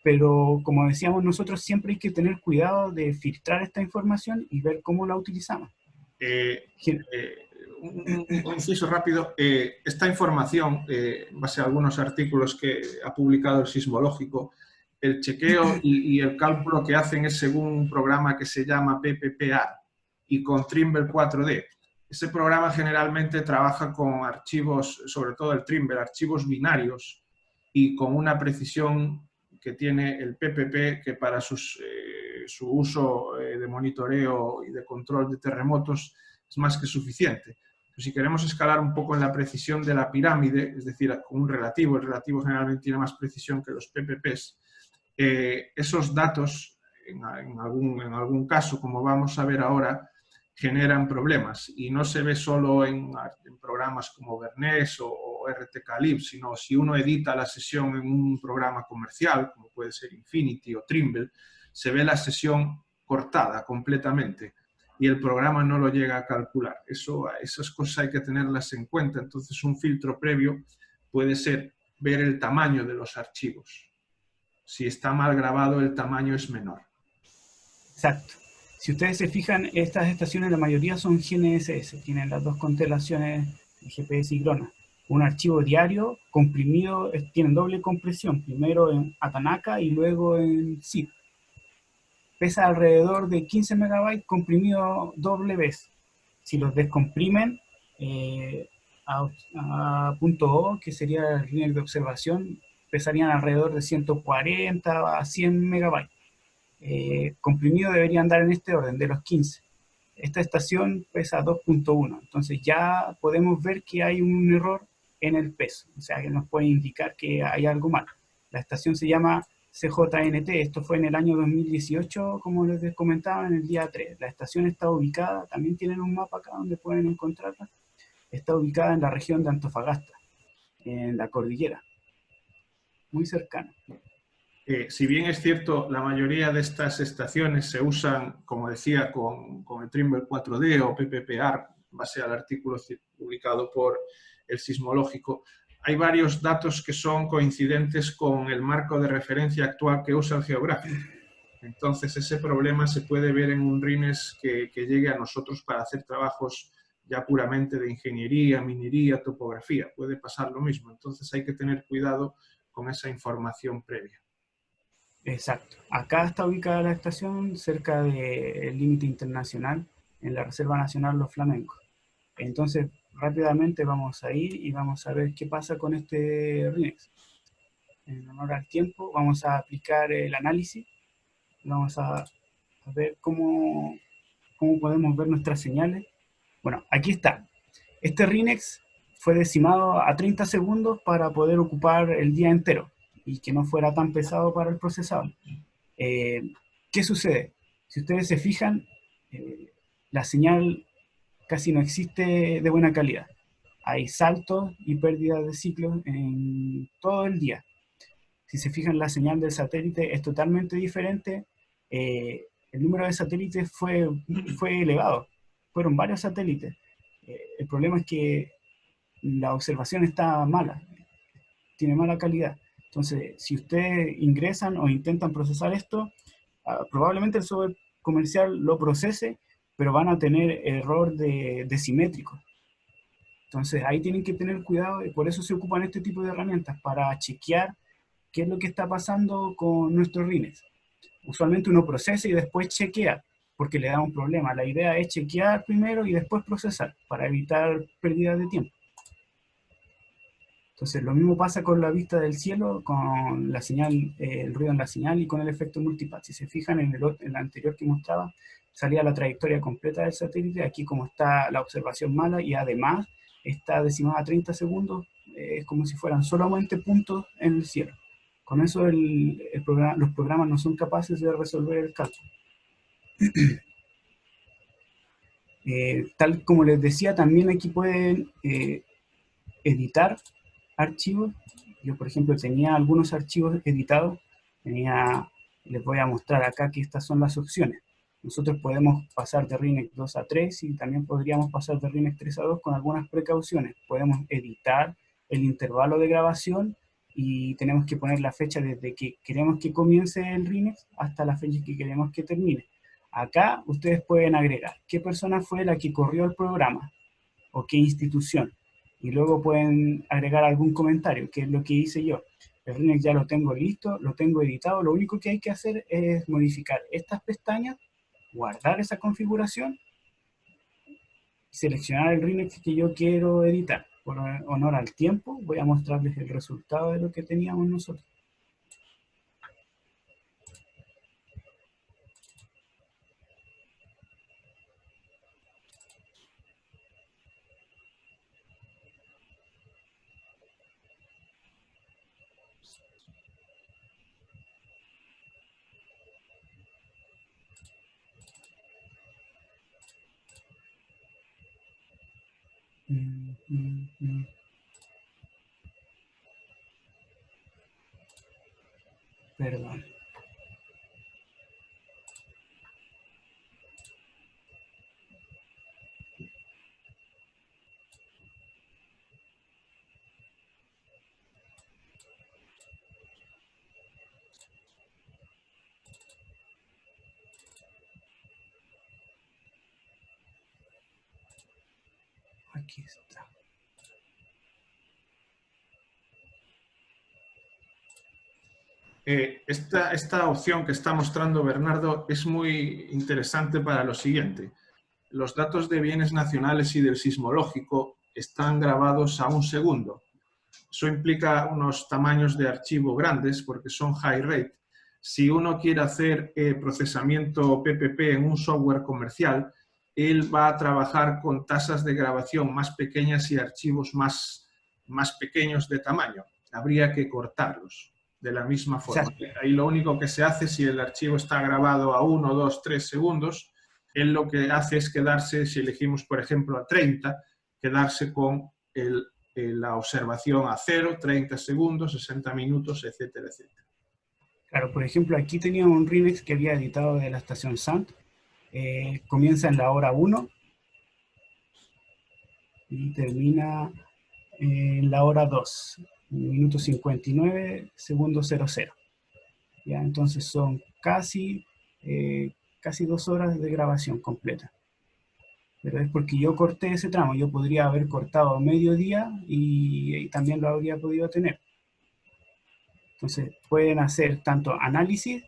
Pero como decíamos nosotros, siempre hay que tener cuidado de filtrar esta información y ver cómo la utilizamos. Un inciso rápido. Esta información, en base a algunos artículos que ha publicado el Sismológico, el chequeo y el cálculo que hacen es según un programa que se llama PPPA y con Trimble 4D. Ese programa generalmente trabaja con archivos, sobre todo el Trimble, archivos binarios y con una precisión que tiene el PPP, que para su uso de monitoreo y de control de terremotos es más que suficiente. Pero si queremos escalar un poco en la precisión de la pirámide, es decir, con un relativo, el relativo generalmente tiene más precisión que los PPPs, esos datos, en algún caso, como vamos a ver ahora, generan problemas y no se ve solo en programas como Bernés o RTCalib, sino si uno edita la sesión en un programa comercial, como puede ser Infinity o Trimble, se ve la sesión cortada completamente y el programa no lo llega a calcular. Esas cosas hay que tenerlas en cuenta. Entonces, un filtro previo puede ser ver el tamaño de los archivos. Si está mal grabado, el tamaño es menor. Exacto. Si ustedes se fijan, estas estaciones, la mayoría son GNSS, tienen las dos constelaciones GPS y GLONASS. Un archivo diario comprimido, tienen doble compresión, primero en Atanaka y luego en zip. Pesa alrededor de 15 megabytes comprimido doble vez. Si los descomprimen, a punto O, que sería el RINEC de observación, pesarían alrededor de 140 a 100 megabytes. Comprimido debería andar en este orden, de los 15. Esta estación pesa 2.1, entonces ya podemos ver que hay un error en el peso, o sea que nos puede indicar que hay algo mal. La estación se llama CJNT, esto fue en el año 2018, como les comentaba, en el día 3. La estación está ubicada, también tienen un mapa acá donde pueden encontrarla, está ubicada en la región de Antofagasta, en la cordillera, muy cercana. Si bien es cierto, la mayoría de estas estaciones se usan, como decía, con el Trimble 4D o PPPR, en base al artículo publicado por el Sismológico, hay varios datos que son coincidentes con el marco de referencia actual que usa el geográfico. Entonces, ese problema se puede ver en un RINES que llegue a nosotros para hacer trabajos ya puramente de ingeniería, minería, topografía. Puede pasar lo mismo. Entonces, hay que tener cuidado con esa información previa. Exacto. Acá está ubicada la estación cerca del límite internacional en la Reserva Nacional Los Flamencos. Entonces, rápidamente vamos a ir y vamos a ver qué pasa con este RINEX. En honor al tiempo, vamos a aplicar el análisis. Vamos a ver cómo podemos ver nuestras señales. Bueno, aquí está. Este RINEX fue decimado a 30 segundos para poder ocupar el día entero y que no fuera tan pesado para el procesador. ¿Qué sucede? Si ustedes se fijan, la señal casi no existe de buena calidad. Hay saltos y pérdidas de ciclos en todo el día. Si se fijan, la señal del satélite es totalmente diferente. El número de satélites fue elevado. Fueron varios satélites. El problema es que la observación está mala, tiene mala calidad. Entonces, si ustedes ingresan o intentan procesar esto, probablemente el software comercial lo procese, pero van a tener error de simétrico. Entonces, ahí tienen que tener cuidado y por eso se ocupan este tipo de herramientas, para chequear qué es lo que está pasando con nuestros RINEX. Usualmente uno procesa y después chequea, porque le da un problema. La idea es chequear primero y después procesar, para evitar pérdidas de tiempo. Entonces, lo mismo pasa con la vista del cielo, con la señal, el ruido en la señal y con el efecto multipath. Si se fijan en el anterior que mostraba, salía la trayectoria completa del satélite. Aquí, como está la observación mala y además está decimada a 30 segundos, es como si fueran solamente puntos en el cielo. Con eso los programas no son capaces de resolver el cálculo. Tal como les decía, también aquí pueden editar archivos. Yo, por ejemplo, tenía algunos archivos editados. Les voy a mostrar acá que estas son las opciones. Nosotros podemos pasar de RINEX 2 a 3 y también podríamos pasar de RINEX 3 a 2 con algunas precauciones. Podemos editar el intervalo de grabación y tenemos que poner la fecha desde que queremos que comience el RINEX hasta la fecha que queremos que termine. Acá ustedes pueden agregar qué persona fue la que corrió el programa o qué institución. Y luego pueden agregar algún comentario, que es lo que hice yo. El RINEX ya lo tengo listo, lo tengo editado. Lo único que hay que hacer es modificar estas pestañas, guardar esa configuración, seleccionar el RINEX que yo quiero editar. Por honor al tiempo, voy a mostrarles el resultado de lo que teníamos nosotros. Perdón. Aquí está. Esta opción que está mostrando Bernardo es muy interesante para lo siguiente. Los datos de bienes nacionales y del sismológico están grabados a 1 segundo. Eso implica unos tamaños de archivo grandes porque son high rate. Si uno quiere hacer procesamiento PPP en un software comercial, él va a trabajar con tasas de grabación más pequeñas y archivos más pequeños de tamaño. Habría que cortarlos de la misma forma. Exacto. Ahí lo único que se hace, si el archivo está grabado a 1, 2, 3 segundos, él lo que hace es quedarse, si elegimos por ejemplo a 30, quedarse con la observación a 0, 30 segundos, 60 minutos, etcétera, etcétera. Claro, por ejemplo, aquí tenía un Rinex que había editado de la estación Sant. Comienza en la hora 1 y termina en la hora 2, minuto 59, segundo 00. ¿Ya? Entonces son casi 2 horas de grabación completa. Pero es porque yo corté ese tramo. Yo podría haber cortado mediodía y también lo habría podido tener. Entonces pueden hacer tanto análisis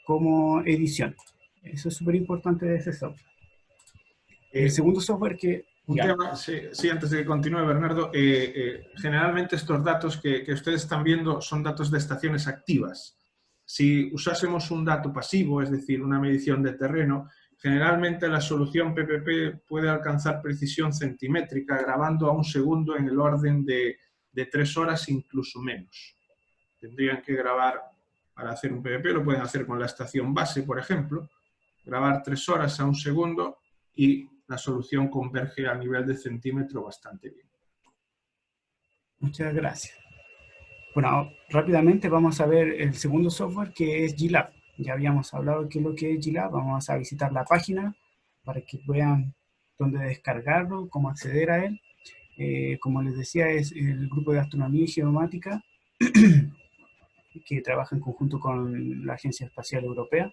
como edición. Eso es súper importante de ese software. El segundo software que... Un tema, sí, antes de que continúe, Bernardo, generalmente estos datos que ustedes están viendo son datos de estaciones activas. Si usásemos un dato pasivo, es decir, una medición de terreno, generalmente la solución PPP puede alcanzar precisión centimétrica grabando a 1 segundo en el orden de 3 horas, incluso menos. Tendrían que grabar, para hacer un PPP, lo pueden hacer con la estación base, por ejemplo, grabar 3 horas a 1 segundo y la solución converge a nivel de centímetro bastante bien. Muchas gracias. Bueno, rápidamente vamos a ver el segundo software, que es GLab. Ya habíamos hablado de qué es lo que es GLab. Vamos a visitar la página para que vean dónde descargarlo, cómo acceder a él. Como les decía, es el grupo de astronomía y geomática que trabaja en conjunto con la Agencia Espacial Europea.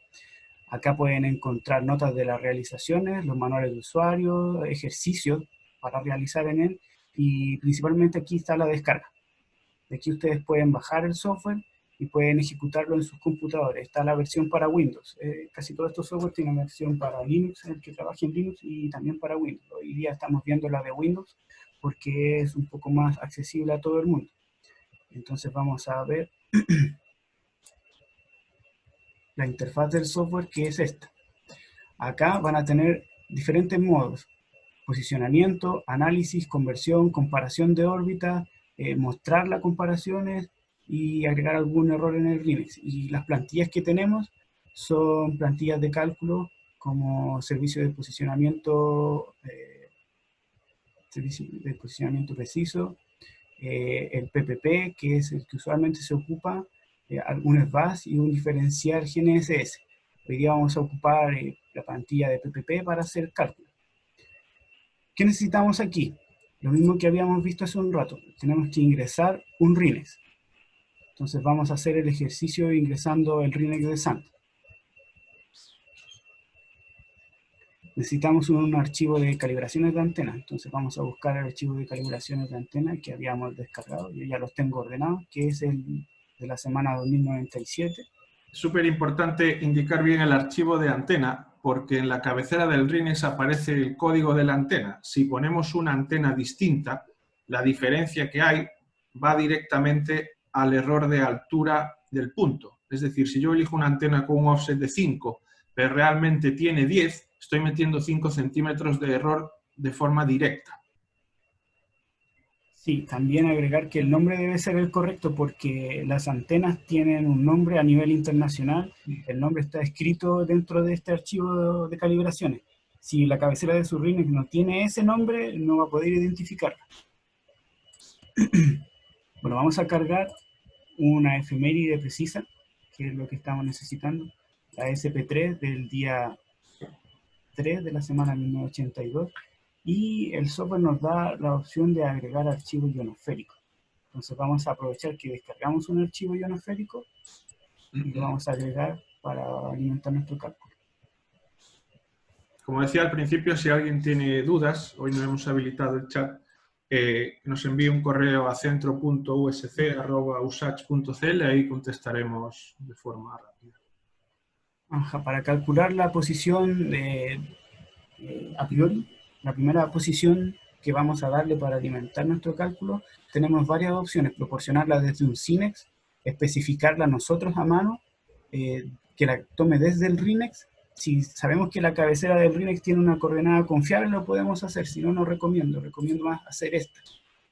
Acá pueden encontrar notas de las realizaciones, los manuales de usuario, ejercicios para realizar en él, y principalmente aquí está la descarga. De aquí ustedes pueden bajar el software y pueden ejecutarlo en sus computadores. Está la versión para Windows. Casi todos estos software tienen versión para Linux, el que trabaje en Linux, y también para Windows. Hoy día estamos viendo la de Windows porque es un poco más accesible a todo el mundo. Entonces vamos a ver la interfaz del software, que es esta. Acá van a tener diferentes modos: posicionamiento, análisis, conversión, comparación de órbitas, mostrar las comparaciones y agregar algún error en el Linux. Y las plantillas que tenemos son plantillas de cálculo como servicio de posicionamiento preciso, el PPP, que es el que usualmente se ocupa, un SVAS y un diferencial GNSS. Hoy día vamos a ocupar la plantilla de PPP para hacer cálculo. ¿Qué necesitamos aquí? Lo mismo que habíamos visto hace un rato. Tenemos que ingresar un Rinex. Entonces vamos a hacer el ejercicio ingresando el Rinex de Sant. Necesitamos un archivo de calibraciones de antena. Entonces vamos a buscar el archivo de calibraciones de antena que habíamos descargado. Yo ya los tengo ordenados, que es el de la semana 2097. Súper importante indicar bien el archivo de antena, porque en la cabecera del Rinex aparece el código de la antena. Si ponemos una antena distinta, la diferencia que hay va directamente al error de altura del punto. Es decir, si yo elijo una antena con un offset de 5, pero realmente tiene 10, estoy metiendo 5 centímetros de error de forma directa. Sí, también agregar que el nombre debe ser el correcto, porque las antenas tienen un nombre a nivel internacional. El nombre está escrito dentro de este archivo de calibraciones. Si la cabecera de su Rinex no tiene ese nombre, no va a poder identificarla. Bueno, vamos a cargar una efeméride precisa, que es lo que estamos necesitando. La SP3 del día 3 de la semana 1982. Y el software nos da la opción de agregar archivos ionosféricos. Entonces vamos a aprovechar que descargamos un archivo ionosférico y lo vamos a agregar para alimentar nuestro cálculo. Como decía al principio, si alguien tiene dudas, hoy no hemos habilitado el chat, nos envíe un correo a centro.usc@usach.cl, ahí contestaremos de forma rápida. Para calcular la posición a priori, la primera posición que vamos a darle para alimentar nuestro cálculo, tenemos varias opciones: proporcionarla desde un Sinex, especificarla nosotros a mano, que la tome desde el RINEX. Si sabemos que la cabecera del RINEX tiene una coordenada confiable, lo podemos hacer. Si no, no recomiendo. Recomiendo más hacer esta,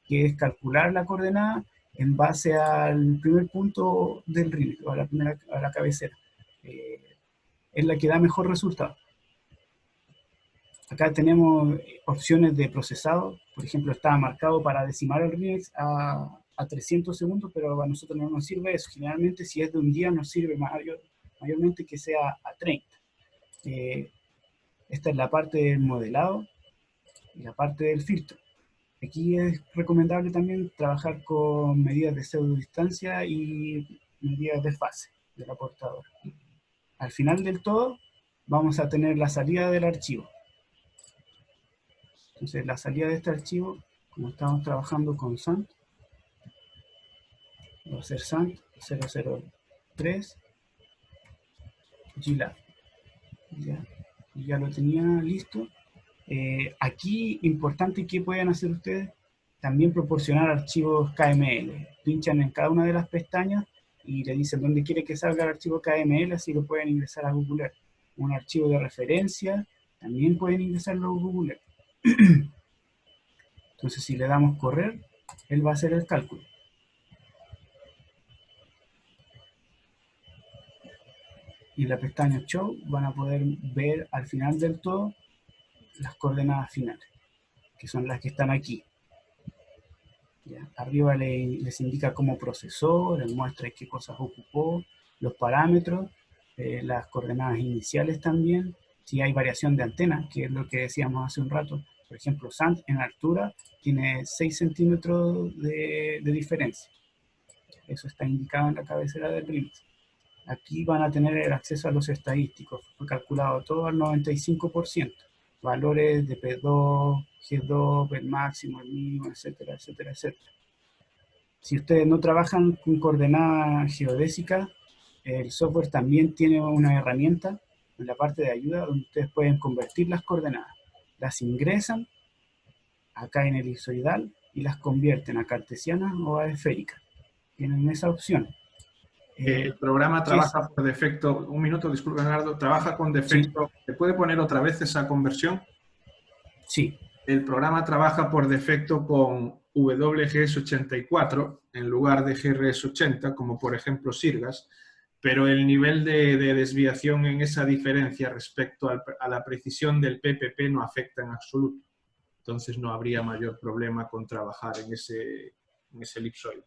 que es calcular la coordenada en base al primer punto del RINEX, o a la cabecera. Es la que da mejor resultado. Acá tenemos opciones de procesado. Por ejemplo, estaba marcado para decimar el RINEX a 300 segundos, pero a nosotros no nos sirve eso. Generalmente, si es de un día, nos sirve mayormente que sea a 30. Esta es la parte del modelado y la parte del filtro. Aquí es recomendable también trabajar con medidas de pseudodistancia y medidas de fase de la portadora. Al final del todo, vamos a tener la salida del archivo. Entonces, la salida de este archivo, como estamos trabajando con SANT, va a ser SANT 003 GLAB. Ya lo tenía listo. Aquí, importante, ¿qué pueden hacer ustedes? También proporcionar archivos KML. Pinchan en cada una de las pestañas y le dicen dónde quiere que salga el archivo KML, así lo pueden ingresar a Google Earth. Un archivo de referencia, también pueden ingresarlo a Google Earth. Entonces, si le damos correr, él va a hacer el cálculo. Y en la pestaña Show van a poder ver al final del todo las coordenadas finales, que son las que están aquí. ¿Ya? Arriba les indica cómo procesó, les muestra qué cosas ocupó, los parámetros, las coordenadas iniciales también, si hay variación de antena, que es lo que decíamos hace un rato. Por ejemplo, SANT en altura tiene 6 centímetros de diferencia. Eso está indicado en la cabecera del RIMS. Aquí van a tener el acceso a los estadísticos. Fue calculado todo al 95%. Valores de P2, G2, el máximo, el mínimo, etcétera, etcétera, etcétera. Si ustedes no trabajan con coordenadas geodésicas, el software también tiene una herramienta en la parte de ayuda donde ustedes pueden convertir las coordenadas. Las ingresan acá en el elipsoidal y las convierten a cartesianas o a esféricas. Tienen esa opción. El programa trabaja por defecto, un minuto, disculpa, Leonardo, trabaja con defecto. ¿Se puede poner otra vez esa conversión? Sí. El programa trabaja por defecto con WGS84 en lugar de GRS80, como por ejemplo Sirgas, pero el nivel de desviación en esa diferencia respecto a la precisión del PPP no afecta en absoluto. Entonces no habría mayor problema con trabajar en ese elipsoide.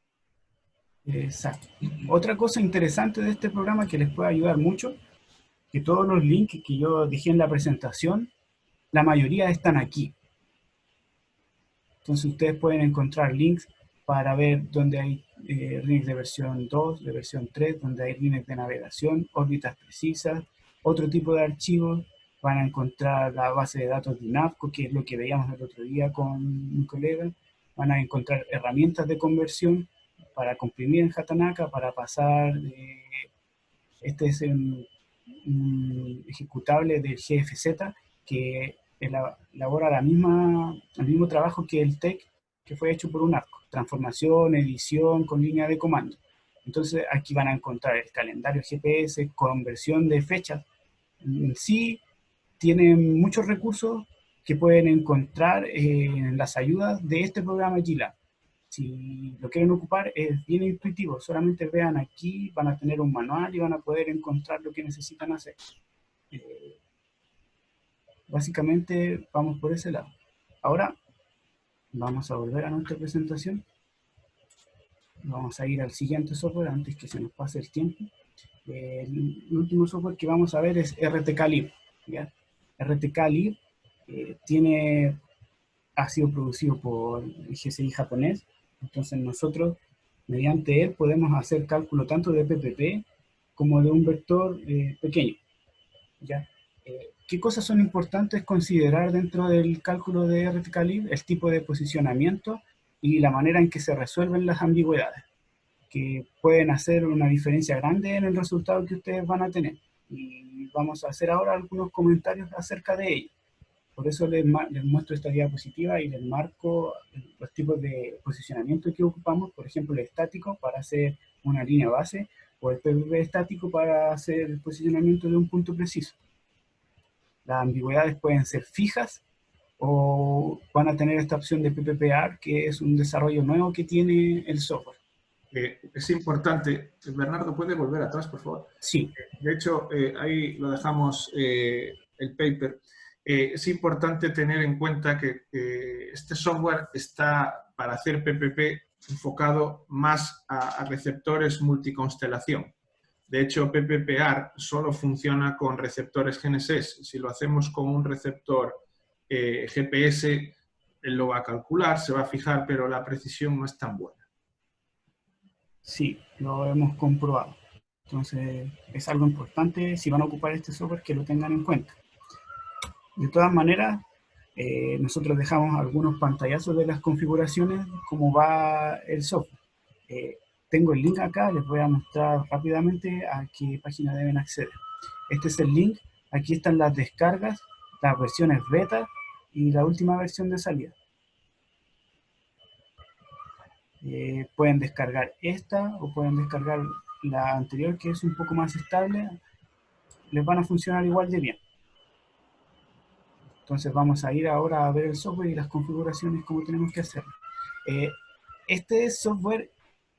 Exacto. Otra cosa interesante de este programa que les puede ayudar mucho, que todos los links que yo dejé en la presentación, la mayoría están aquí. Entonces ustedes pueden encontrar links para ver dónde hay RINEX de versión 2, de versión 3, donde hay RINEX de navegación, órbitas precisas, otro tipo de archivos. Van a encontrar la base de datos de INAFCO, que es lo que veíamos el otro día con mi colega. Van a encontrar herramientas de conversión para comprimir en Jatanaka, para pasar de... Este es un ejecutable del GFZ que elabora el mismo trabajo que el TEC, que fue hecho por un arco. Transformación, edición con línea de comando. Entonces aquí van a encontrar el calendario GPS, conversión de fechas. En sí tienen muchos recursos que pueden encontrar en las ayudas de este programa GLAB. Si lo quieren ocupar, es bien intuitivo. Solamente vean aquí, van a tener un manual y van a poder encontrar lo que necesitan hacer. Básicamente vamos por ese lado. Ahora vamos a volver a nuestra presentación. Vamos a ir al siguiente software antes que se nos pase el tiempo. El último software que vamos a ver es RTK-Lib. RTK-Lib ha sido producido por el GSI japonés. Entonces nosotros, mediante él, podemos hacer cálculo tanto de PPP como de un vector pequeño. ¿Ya? ¿Qué cosas son importantes considerar dentro del cálculo de RTK-Lib? El tipo de posicionamiento y la manera en que se resuelven las ambigüedades, que pueden hacer una diferencia grande en el resultado que ustedes van a tener. Y vamos a hacer ahora algunos comentarios acerca de ello. Por eso les muestro esta diapositiva y les marco los tipos de posicionamiento que ocupamos, por ejemplo, el estático para hacer una línea base, o el PPP estático para hacer el posicionamiento de un punto preciso. Las ambigüedades pueden ser fijas o van a tener esta opción de PPPR, que es un desarrollo nuevo que tiene el software. Es importante, Bernardo, ¿puede volver atrás, por favor? Sí. De hecho, ahí lo dejamos el paper. Es importante tener en cuenta que este software está para hacer PPP enfocado más a receptores multiconstelación. De hecho, PPPR solo funciona con receptores GNSS. Si lo hacemos con un receptor GPS, él lo va a calcular, se va a fijar, pero la precisión no es tan buena. Sí, lo hemos comprobado. Entonces, es algo importante si van a ocupar este software que lo tengan en cuenta. De todas maneras, nosotros dejamos algunos pantallazos de las configuraciones, cómo va el software. Tengo el link acá, les voy a mostrar rápidamente a qué página deben acceder. Este es el link, aquí están las descargas, las versiones beta y la última versión de salida. Pueden descargar esta o pueden descargar la anterior, que es un poco más estable, les van a funcionar igual de bien. Entonces vamos a ir ahora a ver el software y las configuraciones como tenemos que hacerlo. Este software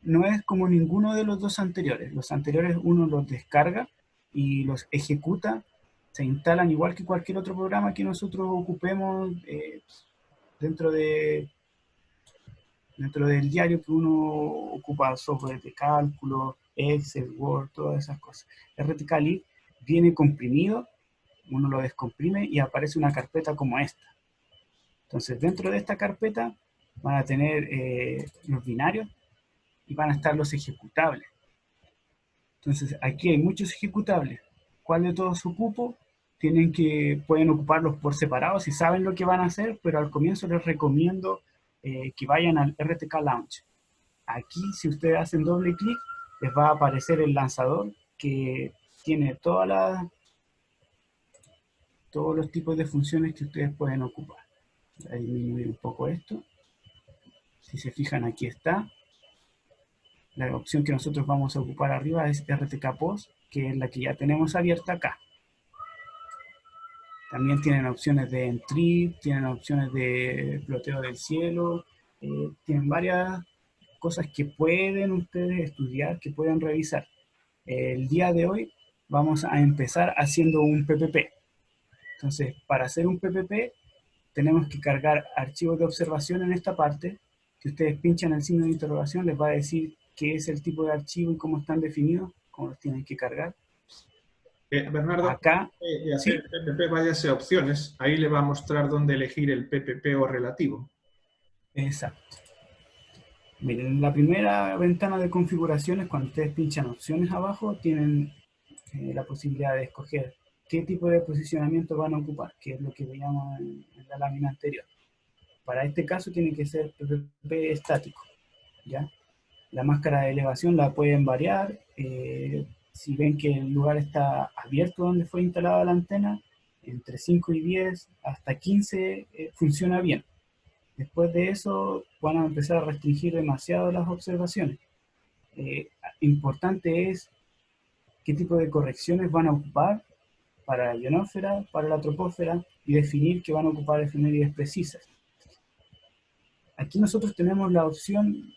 no es como ninguno de los dos anteriores. Los anteriores uno los descarga y los ejecuta, se instalan igual que cualquier otro programa que nosotros ocupemos dentro del diario que uno ocupa, software de cálculo, Excel, Word, todas esas cosas. RTK-Lib viene comprimido, uno lo descomprime y aparece una carpeta como esta. Entonces dentro de esta carpeta van a tener los binarios y van a estar los ejecutables. Entonces aquí hay muchos ejecutables. ¿Cuál de todos ocupo? Pueden ocuparlos por separado si saben lo que van a hacer, pero al comienzo les recomiendo que vayan al RTK Launch. Aquí, si ustedes hacen doble clic, les va a aparecer el lanzador que tiene todos los tipos de funciones que ustedes pueden ocupar. Voy a disminuir un poco esto. Si se fijan, aquí está. La opción que nosotros vamos a ocupar arriba es RTK Post, que es la que ya tenemos abierta acá. También tienen opciones de entry, tienen opciones de ploteo del cielo, tienen varias cosas que pueden ustedes estudiar, que pueden revisar. El día de hoy vamos a empezar haciendo un PPP. Entonces, para hacer un PPP, tenemos que cargar archivos de observación en esta parte. Si ustedes pinchan el signo de interrogación, les va a decir qué es el tipo de archivo y cómo están definidos, cómo los tienen que cargar. Bernardo, Acá, de hacer sí, PPP, váyase a opciones. Ahí le va a mostrar dónde elegir el PPP o relativo. exacto. Miren, la primera ventana de configuraciones, cuando ustedes pinchan opciones abajo, tienen la posibilidad de escoger qué tipo de posicionamiento van a ocupar, que es lo que veíamos en la lámina anterior. Para este caso tiene que ser PPP estático, ¿ya? La máscara de elevación la pueden variar. Si ven que el lugar está abierto donde fue instalada la antena, entre 5 y 10 hasta 15 funciona bien. Después de eso van a empezar a restringir demasiado las observaciones. Importante es qué tipo de correcciones van a ocupar para la ionósfera, para la troposfera y definir que van a ocupar efemérides precisas. Aquí nosotros tenemos la opción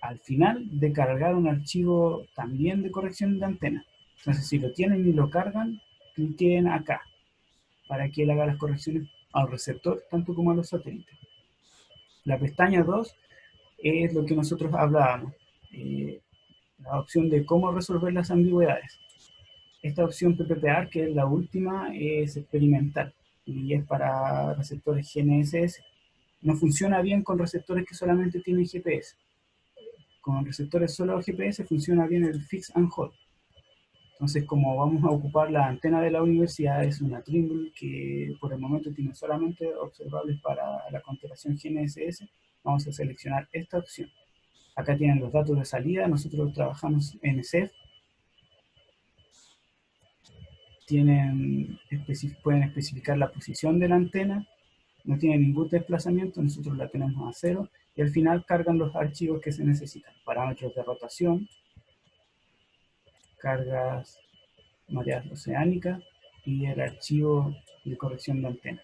al final de cargar un archivo también de corrección de antena. Entonces, si lo tienen y lo cargan, cliquen acá para que él haga las correcciones al receptor, tanto como a los satélites. La pestaña 2 es lo que nosotros hablábamos, la opción de cómo resolver las ambigüedades. Esta opción PPPR, que es la última, es experimental y es para receptores GNSS. No funciona bien con receptores que solamente tienen GPS. Con receptores solo GPS funciona bien el Fix and Hold. Entonces, como vamos a ocupar la antena de la universidad, es una Trimble que por el momento tiene solamente observables para la constelación GNSS, vamos a seleccionar esta opción. Acá tienen los datos de salida, nosotros trabajamos en CEF. pueden especificar la posición de la antena, no tiene ningún desplazamiento, nosotros la tenemos a 0, y al final cargan los archivos que se necesitan, parámetros de rotación, cargas mareas oceánicas y el archivo de corrección de antena.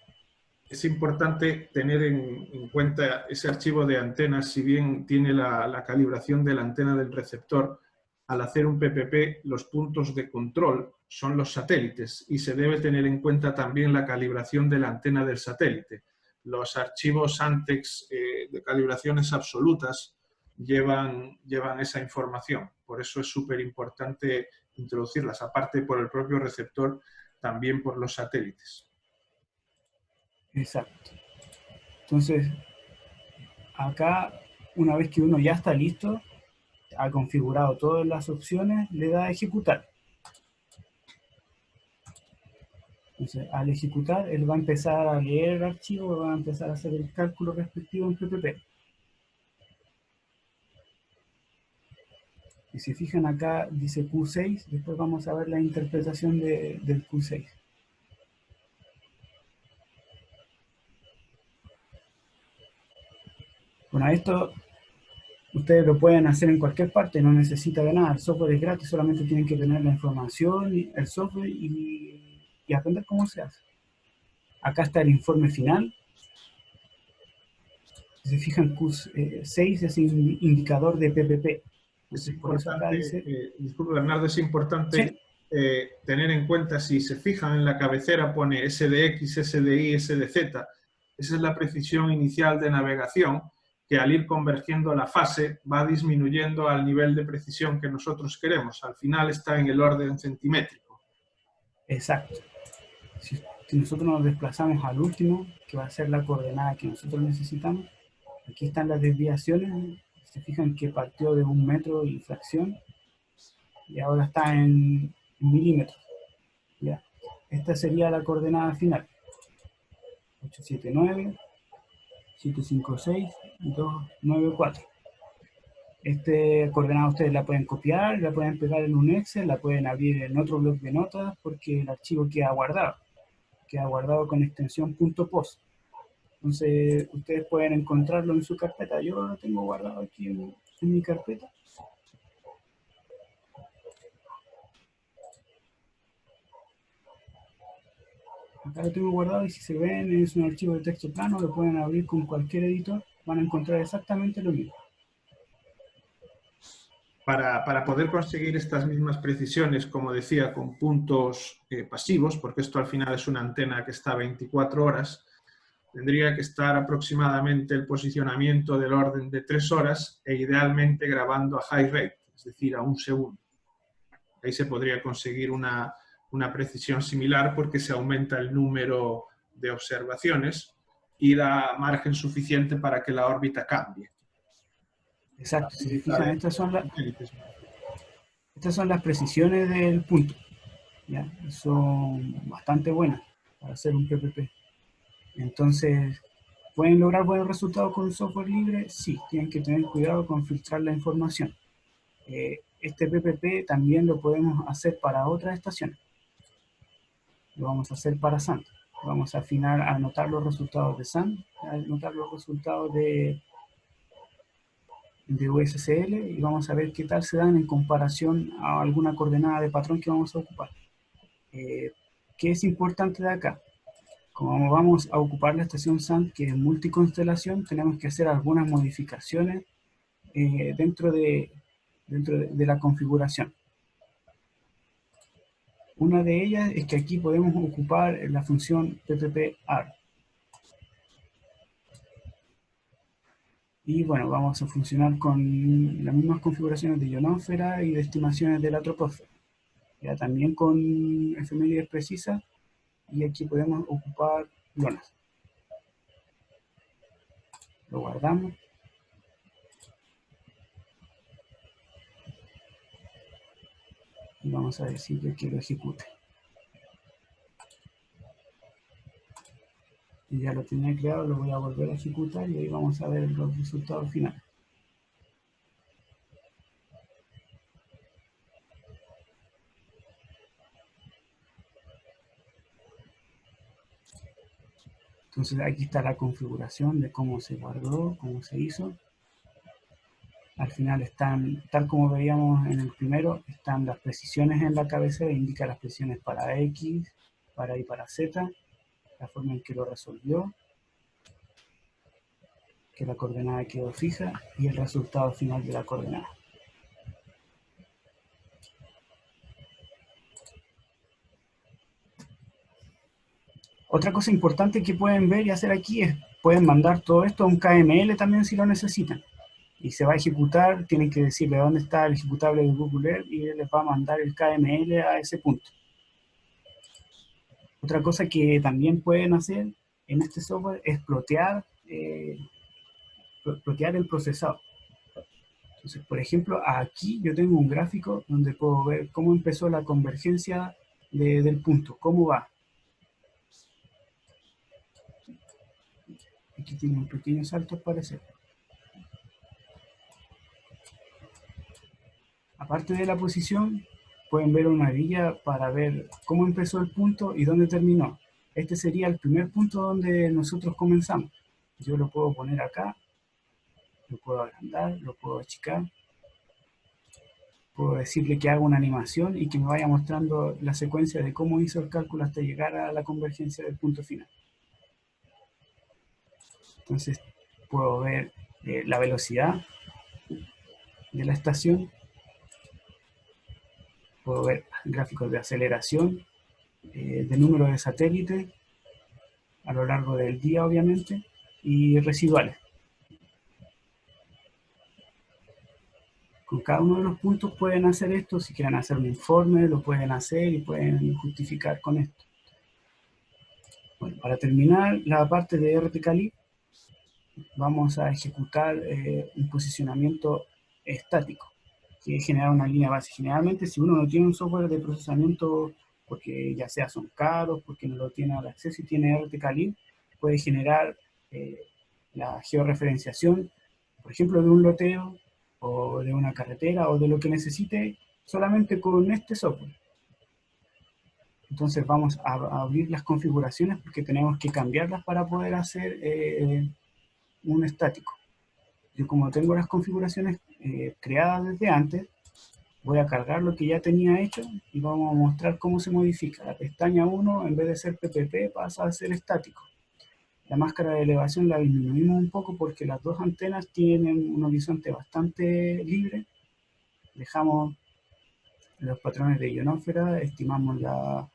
Es importante tener en cuenta ese archivo de antenas, si bien tiene la calibración de la antena del receptor, al hacer un PPP, los puntos de control son los satélites y se debe tener en cuenta también la calibración de la antena del satélite. Los archivos Antex de calibraciones absolutas llevan esa información. Por eso es súper importante introducirlas, aparte por el propio receptor, también por los satélites. Exacto. Entonces, acá, una vez que uno ya está listo, ha configurado todas las opciones, le da a ejecutar. Entonces, al ejecutar, él va a empezar a leer el archivo, va a empezar a hacer el cálculo respectivo en PPP. Y si fijan acá, dice Q6, después vamos a ver la interpretación del Q6. Bueno, esto ustedes lo pueden hacer en cualquier parte, no necesita de nada, el software es gratis, solamente tienen que tener la información, el software y aprender cómo se hace. Acá está el informe final. Si se fijan, Q6 es un indicador de PPP. Es Entonces, por eso acá importante, dice... disculpe Bernardo, es importante Sí, tener en cuenta, si se fijan en la cabecera pone SDX, SDI, SDZ, esa es la precisión inicial de navegación, que al ir convergiendo la fase va disminuyendo al nivel de precisión que nosotros queremos. Al final está en el orden centimétrico. exacto. Si nosotros nos desplazamos al último, que va a ser la coordenada que nosotros necesitamos, aquí están las desviaciones. Se fijan que partió de 1 metro y fracción y ahora está en milímetros. ¿Ya? Esta sería la coordenada final. 879, 756, 294. Este coordenada ustedes la pueden copiar, la pueden pegar en un Excel, la pueden abrir en otro bloc de notas porque el archivo queda guardado con extensión .pos. Entonces ustedes pueden encontrarlo en su carpeta. Yo lo tengo guardado aquí en mi carpeta. Acá lo tengo guardado y si se ven es un archivo de texto plano, lo pueden abrir con cualquier editor, van a encontrar exactamente lo mismo. Para poder conseguir estas mismas precisiones, como decía, con puntos pasivos, porque esto al final es una antena que está 24 horas, tendría que estar aproximadamente el posicionamiento del orden de 3 horas e idealmente grabando a high rate, es decir, a 1 segundo. Ahí se podría conseguir una precisión similar porque se aumenta el número de observaciones y da margen suficiente para que la órbita cambie. Exacto, si se fijan, estas son las precisiones del punto. ¿Ya? Son bastante buenas para hacer un PPP. Entonces, ¿pueden lograr buenos resultados con un software libre? Sí, tienen que tener cuidado con filtrar la información. Este PPP también lo podemos hacer para otras estaciones. Lo vamos a hacer para SAN. Vamos a afinar a anotar los resultados de SAN, a anotar los resultados de USCL y vamos a ver qué tal se dan en comparación a alguna coordenada de patrón que vamos a ocupar. ¿Qué es importante de acá? Como vamos a ocupar la estación SAN, que es multiconstelación, tenemos que hacer algunas modificaciones dentro de la configuración. Una de ellas es que aquí podemos ocupar la función PPPAR. Y bueno, vamos a funcionar con las mismas configuraciones de ionosfera y de estimaciones de la troposfera. Ya también con efemérides precisas, y aquí podemos ocupar lonas. Lo guardamos. Y vamos a decirle que lo ejecute. Y ya lo tenía creado, lo voy a volver a ejecutar y ahí vamos a ver los resultados finales. Entonces aquí está la configuración de cómo se guardó, cómo se hizo. Al final están, tal como veíamos en el primero, están las precisiones en la cabecera, indica las precisiones para X, para Y, para Z, la forma en que lo resolvió, que la coordenada quedó fija y el resultado final de la coordenada. Otra cosa importante que pueden ver y hacer aquí es, pueden mandar todo esto a un KML también si lo necesitan. Y se va a ejecutar, tienen que decirle dónde está el ejecutable de Google Earth y él les va a mandar el KML a ese punto. Otra cosa que también pueden hacer en este software es plotear el procesado. Entonces, por ejemplo, aquí yo tengo un gráfico donde puedo ver cómo empezó la convergencia del punto, cómo va. Aquí tiene un pequeño salto al parecer. Aparte de la posición, pueden ver una guía para ver cómo empezó el punto y dónde terminó. Este sería el primer punto donde nosotros comenzamos. Yo lo puedo poner acá, lo puedo agrandar, lo puedo achicar. Puedo decirle que haga una animación y que me vaya mostrando la secuencia de cómo hizo el cálculo hasta llegar a la convergencia del punto final. Entonces puedo ver la velocidad de la estación, puedo ver gráficos de aceleración, de número de satélites a lo largo del día obviamente, y residuales. Con cada uno de los puntos pueden hacer esto, si quieren hacer un informe lo pueden hacer y pueden justificar con esto. Bueno, para terminar la parte de RTCalib, vamos a ejecutar un posicionamiento estático, que es generar una línea base. Generalmente, si uno no tiene un software de procesamiento, porque ya sea son caros, porque no lo tiene al acceso y tiene RTCalib, puede generar la georreferenciación, por ejemplo, de un loteo, o de una carretera, o de lo que necesite, solamente con este software. Entonces vamos a abrir las configuraciones porque tenemos que cambiarlas para poder hacer un estático. Yo como tengo las configuraciones creadas desde antes, voy a cargar lo que ya tenía hecho y vamos a mostrar cómo se modifica. La pestaña 1, en vez de ser PPP, pasa a ser estático. La máscara de elevación la disminuimos un poco porque las dos antenas tienen un horizonte bastante libre. Dejamos los patrones de ionósfera, estimamos la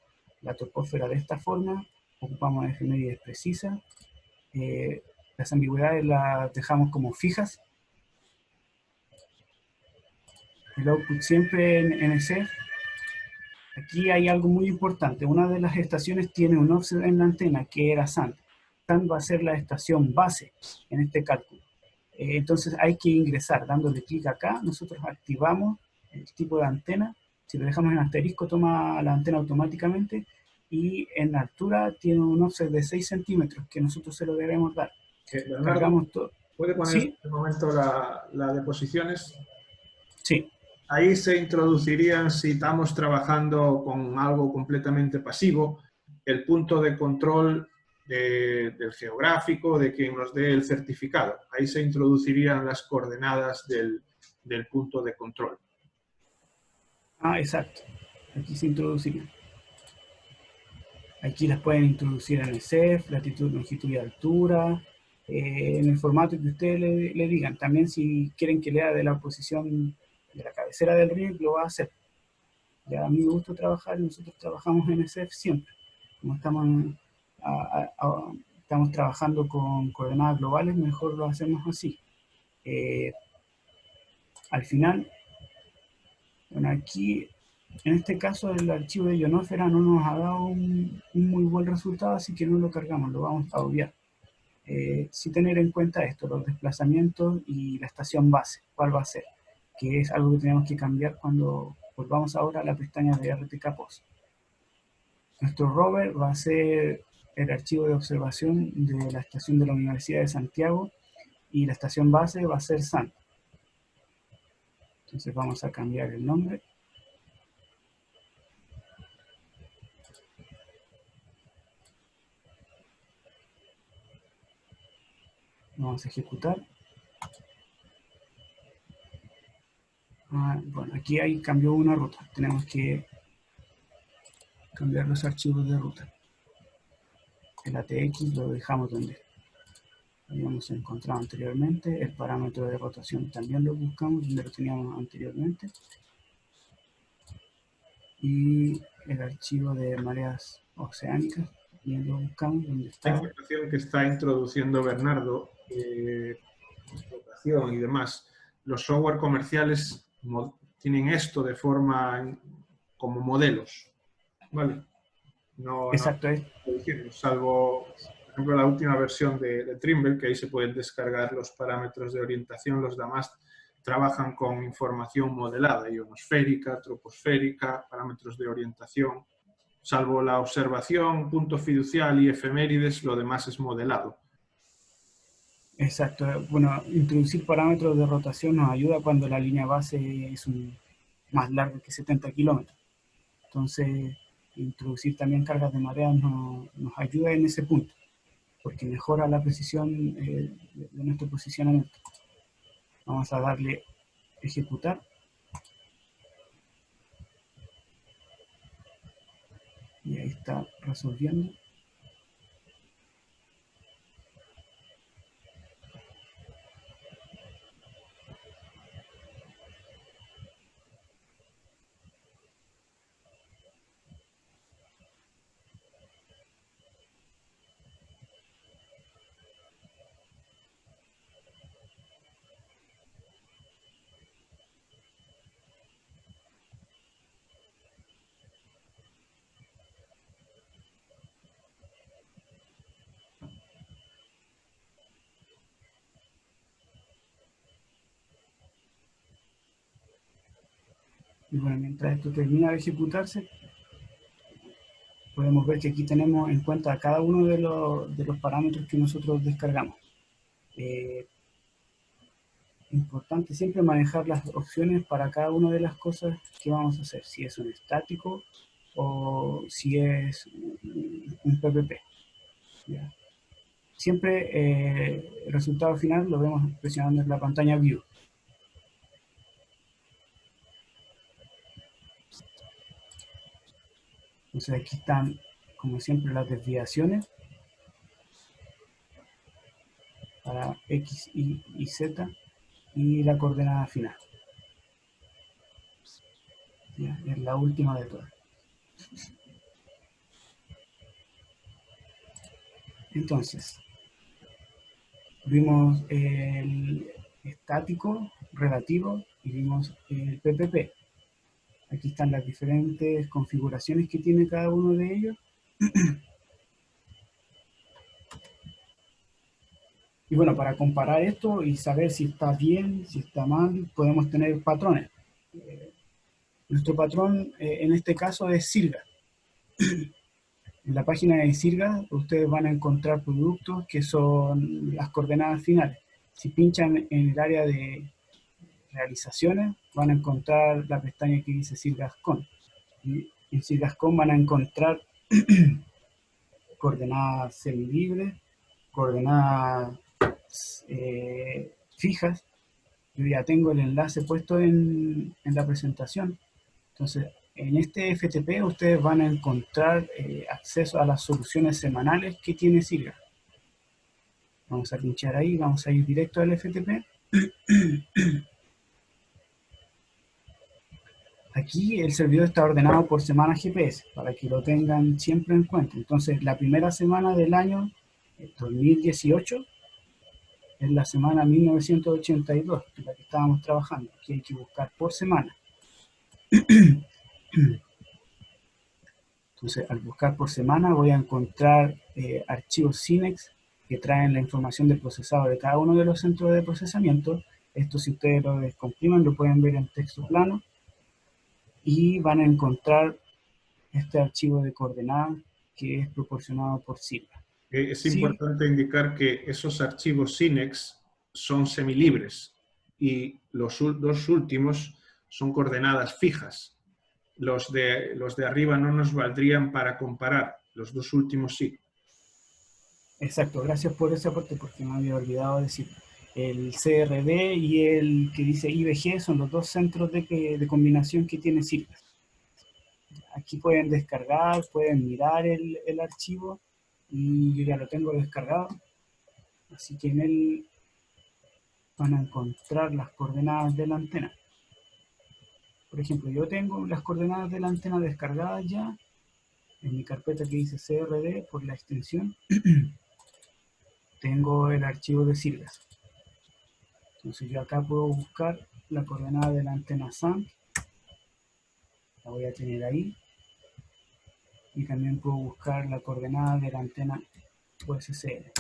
topósfera de esta forma, ocupamos efemérides precisas. Las ambigüedades las dejamos como fijas. El output siempre en NSF. Aquí hay algo muy importante. Una de las estaciones tiene un offset en la antena que era SAN. SAN va a ser la estación base en este cálculo. Entonces hay que ingresar dándole clic acá. Nosotros activamos el tipo de antena. Si lo dejamos en asterisco toma la antena automáticamente. Y en altura tiene un offset de 6 centímetros que nosotros se lo debemos dar. Bernardo, cargamos todo. ¿puede poner ¿Sí? en este momento la de posiciones? Sí. Ahí se introducirían, si estamos trabajando con algo completamente pasivo, el punto de control del geográfico, de quien nos dé el certificado. Ahí se introducirían las coordenadas del punto de control. Ah, exacto. Aquí se introducirían. Aquí las pueden introducir en el CEF, latitud, longitud y altura, en el formato que ustedes le digan. También si quieren que lea de la posición de la cabecera del RIG, lo va a hacer. Ya a mí me gusta trabajar y nosotros trabajamos en el CEF siempre. Como estamos trabajando con coordenadas globales, mejor lo hacemos así. Al final, bueno, aquí en este caso el archivo de ionósfera no nos ha dado un muy buen resultado, así que no lo cargamos, lo vamos a obviar. Sí tener en cuenta esto, los desplazamientos y la estación base, cuál va a ser, que es algo que tenemos que cambiar cuando volvamos ahora a la pestaña de RTK-POS. Nuestro rover va a ser el archivo de observación de la estación de la Universidad de Santiago y la estación base va a ser SAN. Entonces vamos a cambiar el nombre. Vamos a ejecutar. Bueno, aquí hay cambió una ruta. Tenemos que cambiar los archivos de ruta. El ATX lo dejamos donde habíamos encontrado anteriormente. El parámetro de rotación también lo buscamos donde lo teníamos anteriormente. Y el archivo de mareas oceánicas también lo buscamos donde está. La información que está introduciendo Bernardo, rotación y demás, los software comerciales tienen esto de forma como modelos, ¿vale? No, Exacto, salvo, por ejemplo, la última versión de Trimble, que ahí se pueden descargar los parámetros de orientación. Los demás trabajan con información modelada, ionosférica, troposférica, parámetros de orientación. Salvo la observación, punto fiducial y efemérides, lo demás es modelado. Exacto. Bueno, introducir parámetros de rotación nos ayuda cuando la línea base es más larga que 70 kilómetros. Entonces, introducir también cargas de marea nos ayuda en ese punto, porque mejora la precisión de nuestro posicionamiento. Vamos a darle ejecutar. Y ahí está resolviendo. Y bueno, mientras esto termina de ejecutarse, podemos ver que aquí tenemos en cuenta cada uno de los parámetros que nosotros descargamos. Importante siempre manejar las opciones para cada una de las cosas que vamos a hacer, si es un estático o si es un PPP. ¿Ya? Siempre el resultado final lo vemos presionando en la pantalla View. Entonces aquí están, como siempre, las desviaciones para X, Y Z y la coordenada final. ¿Ya? Es la última de todas. Entonces, vimos el estático, relativo y vimos el PPP. Aquí están las diferentes configuraciones que tiene cada uno de ellos. Y bueno, para comparar esto y saber si está bien, si está mal, podemos tener patrones. Nuestro patrón en este caso es Sirga. En la página de Sirga ustedes van a encontrar productos que son las coordenadas finales. Si pinchan en el área de realizaciones, van a encontrar la pestaña que dice Sirgascon. Y en Sirgascon van a encontrar coordenadas semilibres, coordenadas fijas. Yo ya tengo el enlace puesto en la presentación. Entonces, en este FTP ustedes van a encontrar acceso a las soluciones semanales que tiene Sirga. Vamos a pinchar ahí, vamos a ir directo al FTP. Aquí el servidor está ordenado por semana GPS, para que lo tengan siempre en cuenta. Entonces, la primera semana del año 2018 es la semana 1982, que es la que estábamos trabajando. Aquí hay que buscar por semana. Entonces, al buscar por semana voy a encontrar archivos SYNEX que traen la información del procesado de cada uno de los centros de procesamiento. Esto, si ustedes lo descomprimen, lo pueden ver en texto plano. Y van a encontrar este archivo de coordenadas que es proporcionado por Sirga. Es importante indicar que esos archivos SYNEX son semilibres y los dos últimos son coordenadas fijas. Los de arriba no nos valdrían para comparar, los dos últimos sí. Exacto, gracias por ese aporte porque me había olvidado decir. El CRD y el que dice IBG son los dos centros de combinación que tiene Circas. Aquí pueden descargar, pueden mirar el archivo y yo ya lo tengo descargado. Así que en él van a encontrar las coordenadas de la antena. Por ejemplo, yo tengo las coordenadas de la antena descargadas ya en mi carpeta que dice CRD por la extensión. Tengo el archivo de Cirgas. Entonces yo acá puedo buscar la coordenada de la antena SAM, la voy a tener ahí, y también puedo buscar la coordenada de la antena USCL,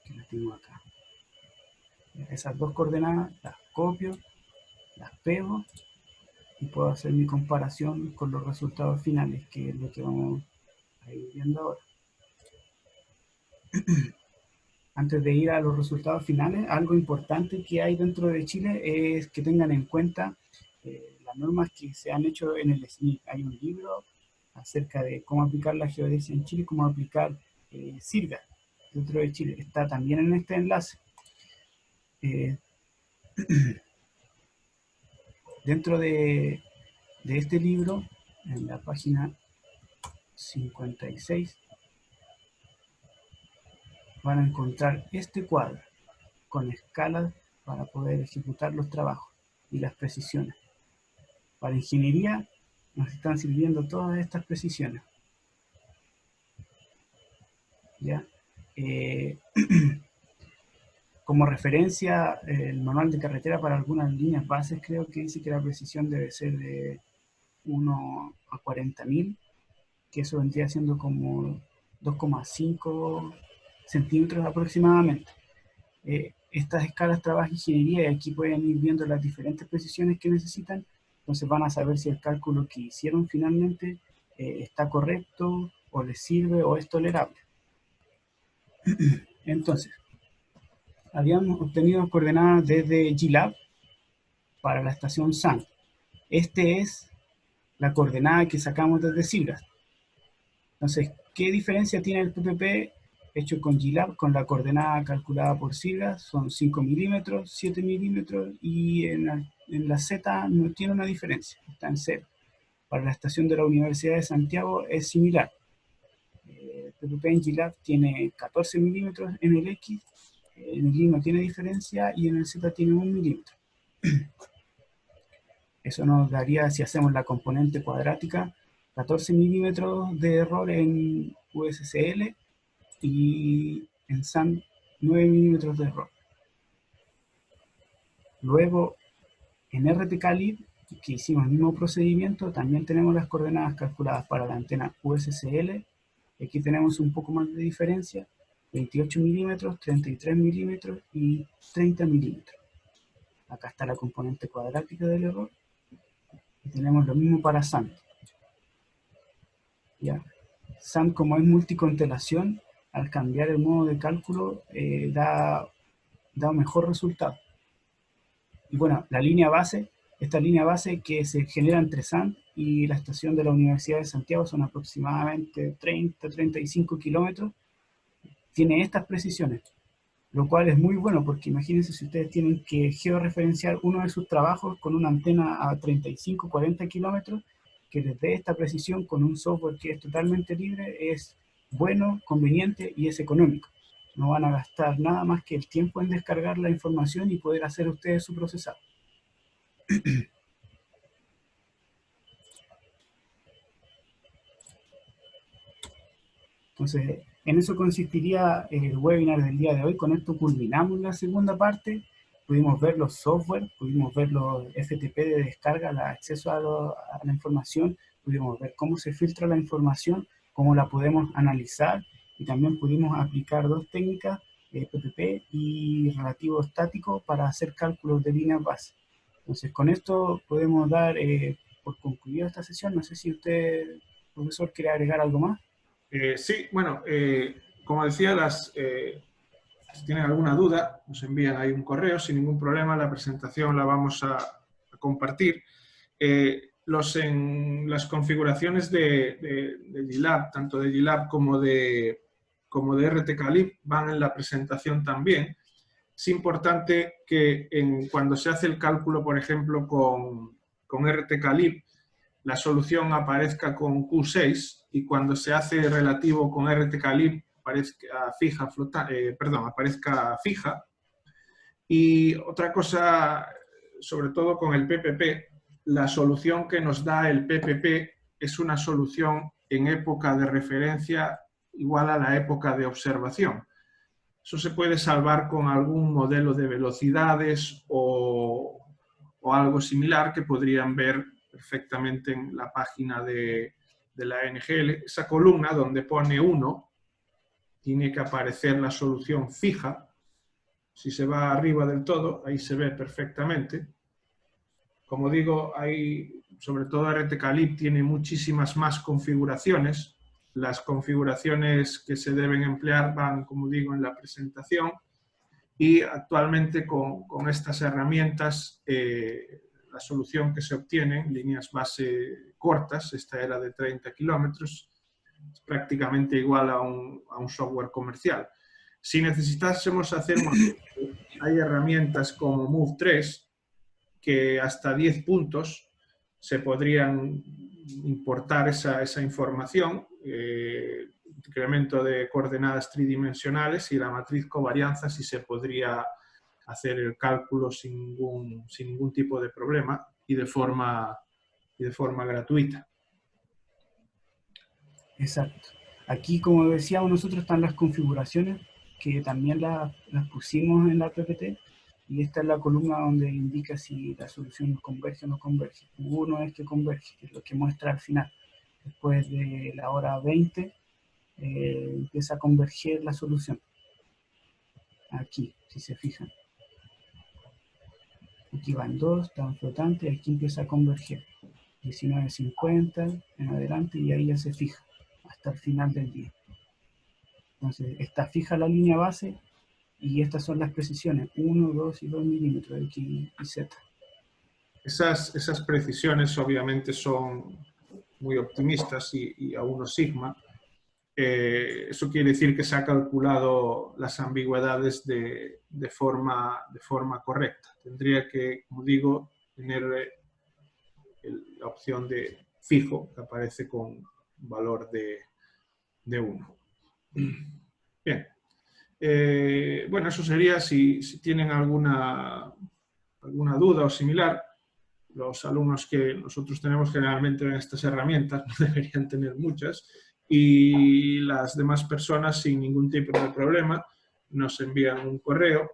que la tengo acá. Esas dos coordenadas las copio, las pego y puedo hacer mi comparación con los resultados finales, que es lo que vamos a ir viendo ahora. Antes de ir a los resultados finales, algo importante que hay dentro de Chile es que tengan en cuenta las normas que se han hecho en el SNIC. Hay un libro acerca de cómo aplicar la geodesia en Chile, cómo aplicar Cirga dentro de Chile. Está también en este enlace. Dentro de este libro, en la página 56, van a encontrar este cuadro con escalas para poder ejecutar los trabajos y las precisiones. Para ingeniería nos están sirviendo todas estas precisiones. ¿Ya? Como referencia, el manual de carretera para algunas líneas bases creo que dice que la precisión debe ser de 1 a 40.000, que eso vendría siendo como 2,5 centímetros aproximadamente. Estas escalas trabaja ingeniería y aquí pueden ir viendo las diferentes precisiones que necesitan, entonces van a saber si el cálculo que hicieron finalmente está correcto o les sirve o es tolerable. Entonces, habíamos obtenido coordenadas desde GLab para la estación SAM. Este es la coordenada que sacamos desde Cirgas. Entonces, ¿qué diferencia tiene el PPP hecho con GLab, con la coordenada calculada por Cirgas? Son 5 milímetros, 7 milímetros y en la Z no tiene una diferencia, está en 0. Para la estación de la Universidad de Santiago es similar. El PPP en GLab tiene 14 milímetros en el X, en el Y no tiene diferencia y en el Z tiene 1 milímetro. Eso nos daría, si hacemos la componente cuadrática, 14 milímetros de error en USCL y en SAM 9 milímetros de error. Luego, en RTCalib, que hicimos el mismo procedimiento, también tenemos las coordenadas calculadas para la antena USCL. Aquí tenemos un poco más de diferencia, 28 milímetros, 33 milímetros y 30 milímetros. Acá está la componente cuadrática del error. Y tenemos lo mismo para SAM. ¿Ya? SAM, como es multiconstelación, al cambiar el modo de cálculo da un mejor resultado. Y bueno, la línea base, esta línea base que se genera entre SAM y la estación de la Universidad de Santiago son aproximadamente 30-35 kilómetros, tiene estas precisiones, lo cual es muy bueno porque imagínense si ustedes tienen que georreferenciar uno de sus trabajos con una antena a 35-40 kilómetros, que les dé esta precisión con un software que es totalmente libre, es bueno, conveniente y es económico. No van a gastar nada más que el tiempo en descargar la información y poder hacer ustedes su procesado. Entonces, en eso consistiría el webinar del día de hoy. Con esto culminamos la segunda parte. Pudimos ver los software, pudimos ver los FTP de descarga, el acceso a la información, pudimos ver cómo se filtra la información, cómo la podemos analizar y también pudimos aplicar dos técnicas, PPP y relativo estático, para hacer cálculos de líneas base. Entonces, con esto podemos dar por concluida esta sesión. No sé si usted, profesor, quiere agregar algo más. Sí, bueno, como decía, si tienen alguna duda, nos envían ahí un correo sin ningún problema. La presentación la vamos a compartir. Las configuraciones de GLab, tanto de GLab como de como de RTCalib van en la presentación también. Es importante que cuando se hace el cálculo, por ejemplo, con RTCalib, la solución aparezca con Q6 y cuando se hace relativo con RTCalib aparezca fija. Y otra cosa, sobre todo con el PPP, la solución que nos da el PPP es una solución en época de referencia igual a la época de observación. Eso se puede salvar con algún modelo de velocidades o algo similar que podrían ver perfectamente en la página de la NGL. Esa columna donde pone 1 tiene que aparecer la solución fija. Si se va arriba del todo, ahí se ve perfectamente. Como digo, sobre todo RTCalib tiene muchísimas más configuraciones. Las configuraciones que se deben emplear van, como digo, en la presentación. Y actualmente con estas herramientas, la solución que se obtiene, líneas base cortas, esta era de 30 kilómetros, es prácticamente igual a un software comercial. Si necesitásemos hacer hay herramientas como Move3, que hasta 10 puntos se podrían importar esa información, incremento de coordenadas tridimensionales y la matriz covarianza, si se podría hacer el cálculo sin ningún tipo de problema y de forma gratuita. Exacto. Aquí, como decíamos nosotros, están las configuraciones que también las pusimos en la PPT, y esta es la columna donde indica si la solución converge o no converge. Uno es que converge, que es lo que muestra al final. Después de la hora 20 empieza a converger la solución. Aquí, si se fijan. Aquí van 2, están flotantes, aquí empieza a converger. 19:50 en adelante y ahí ya se fija hasta el final del día. Entonces está fija la línea base y estas son las precisiones, 1, 2 y 2 milímetros, X y Z. Esas precisiones obviamente son muy optimistas y a 1 sigma. Eso quiere decir que se ha calculado las ambigüedades de forma correcta. Tendría que, como digo, tener la opción de fijo, que aparece con un valor de 1. Bien. Bueno, eso sería si tienen alguna duda o similar. Los alumnos que nosotros tenemos generalmente en estas herramientas no deberían tener muchas, y las demás personas sin ningún tipo de problema nos envían un correo.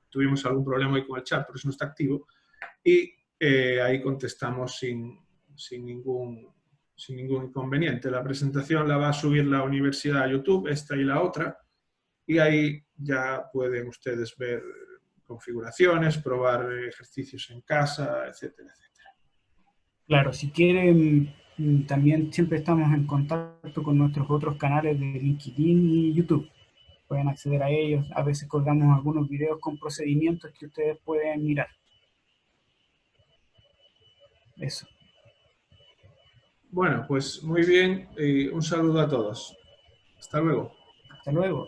Tuvimos algún problema hoy con el chat, por eso no está activo, y ahí contestamos sin ningún inconveniente. La presentación la va a subir la universidad a YouTube, esta y la otra, y ahí ya pueden ustedes ver configuraciones, probar ejercicios en casa, etcétera, etcétera. Claro, si quieren, también siempre estamos en contacto con nuestros otros canales de LinkedIn y YouTube. Pueden acceder a ellos. A veces colgamos algunos videos con procedimientos que ustedes pueden mirar. Eso. Bueno, pues muy bien. Un saludo a todos. Hasta luego. Hasta luego.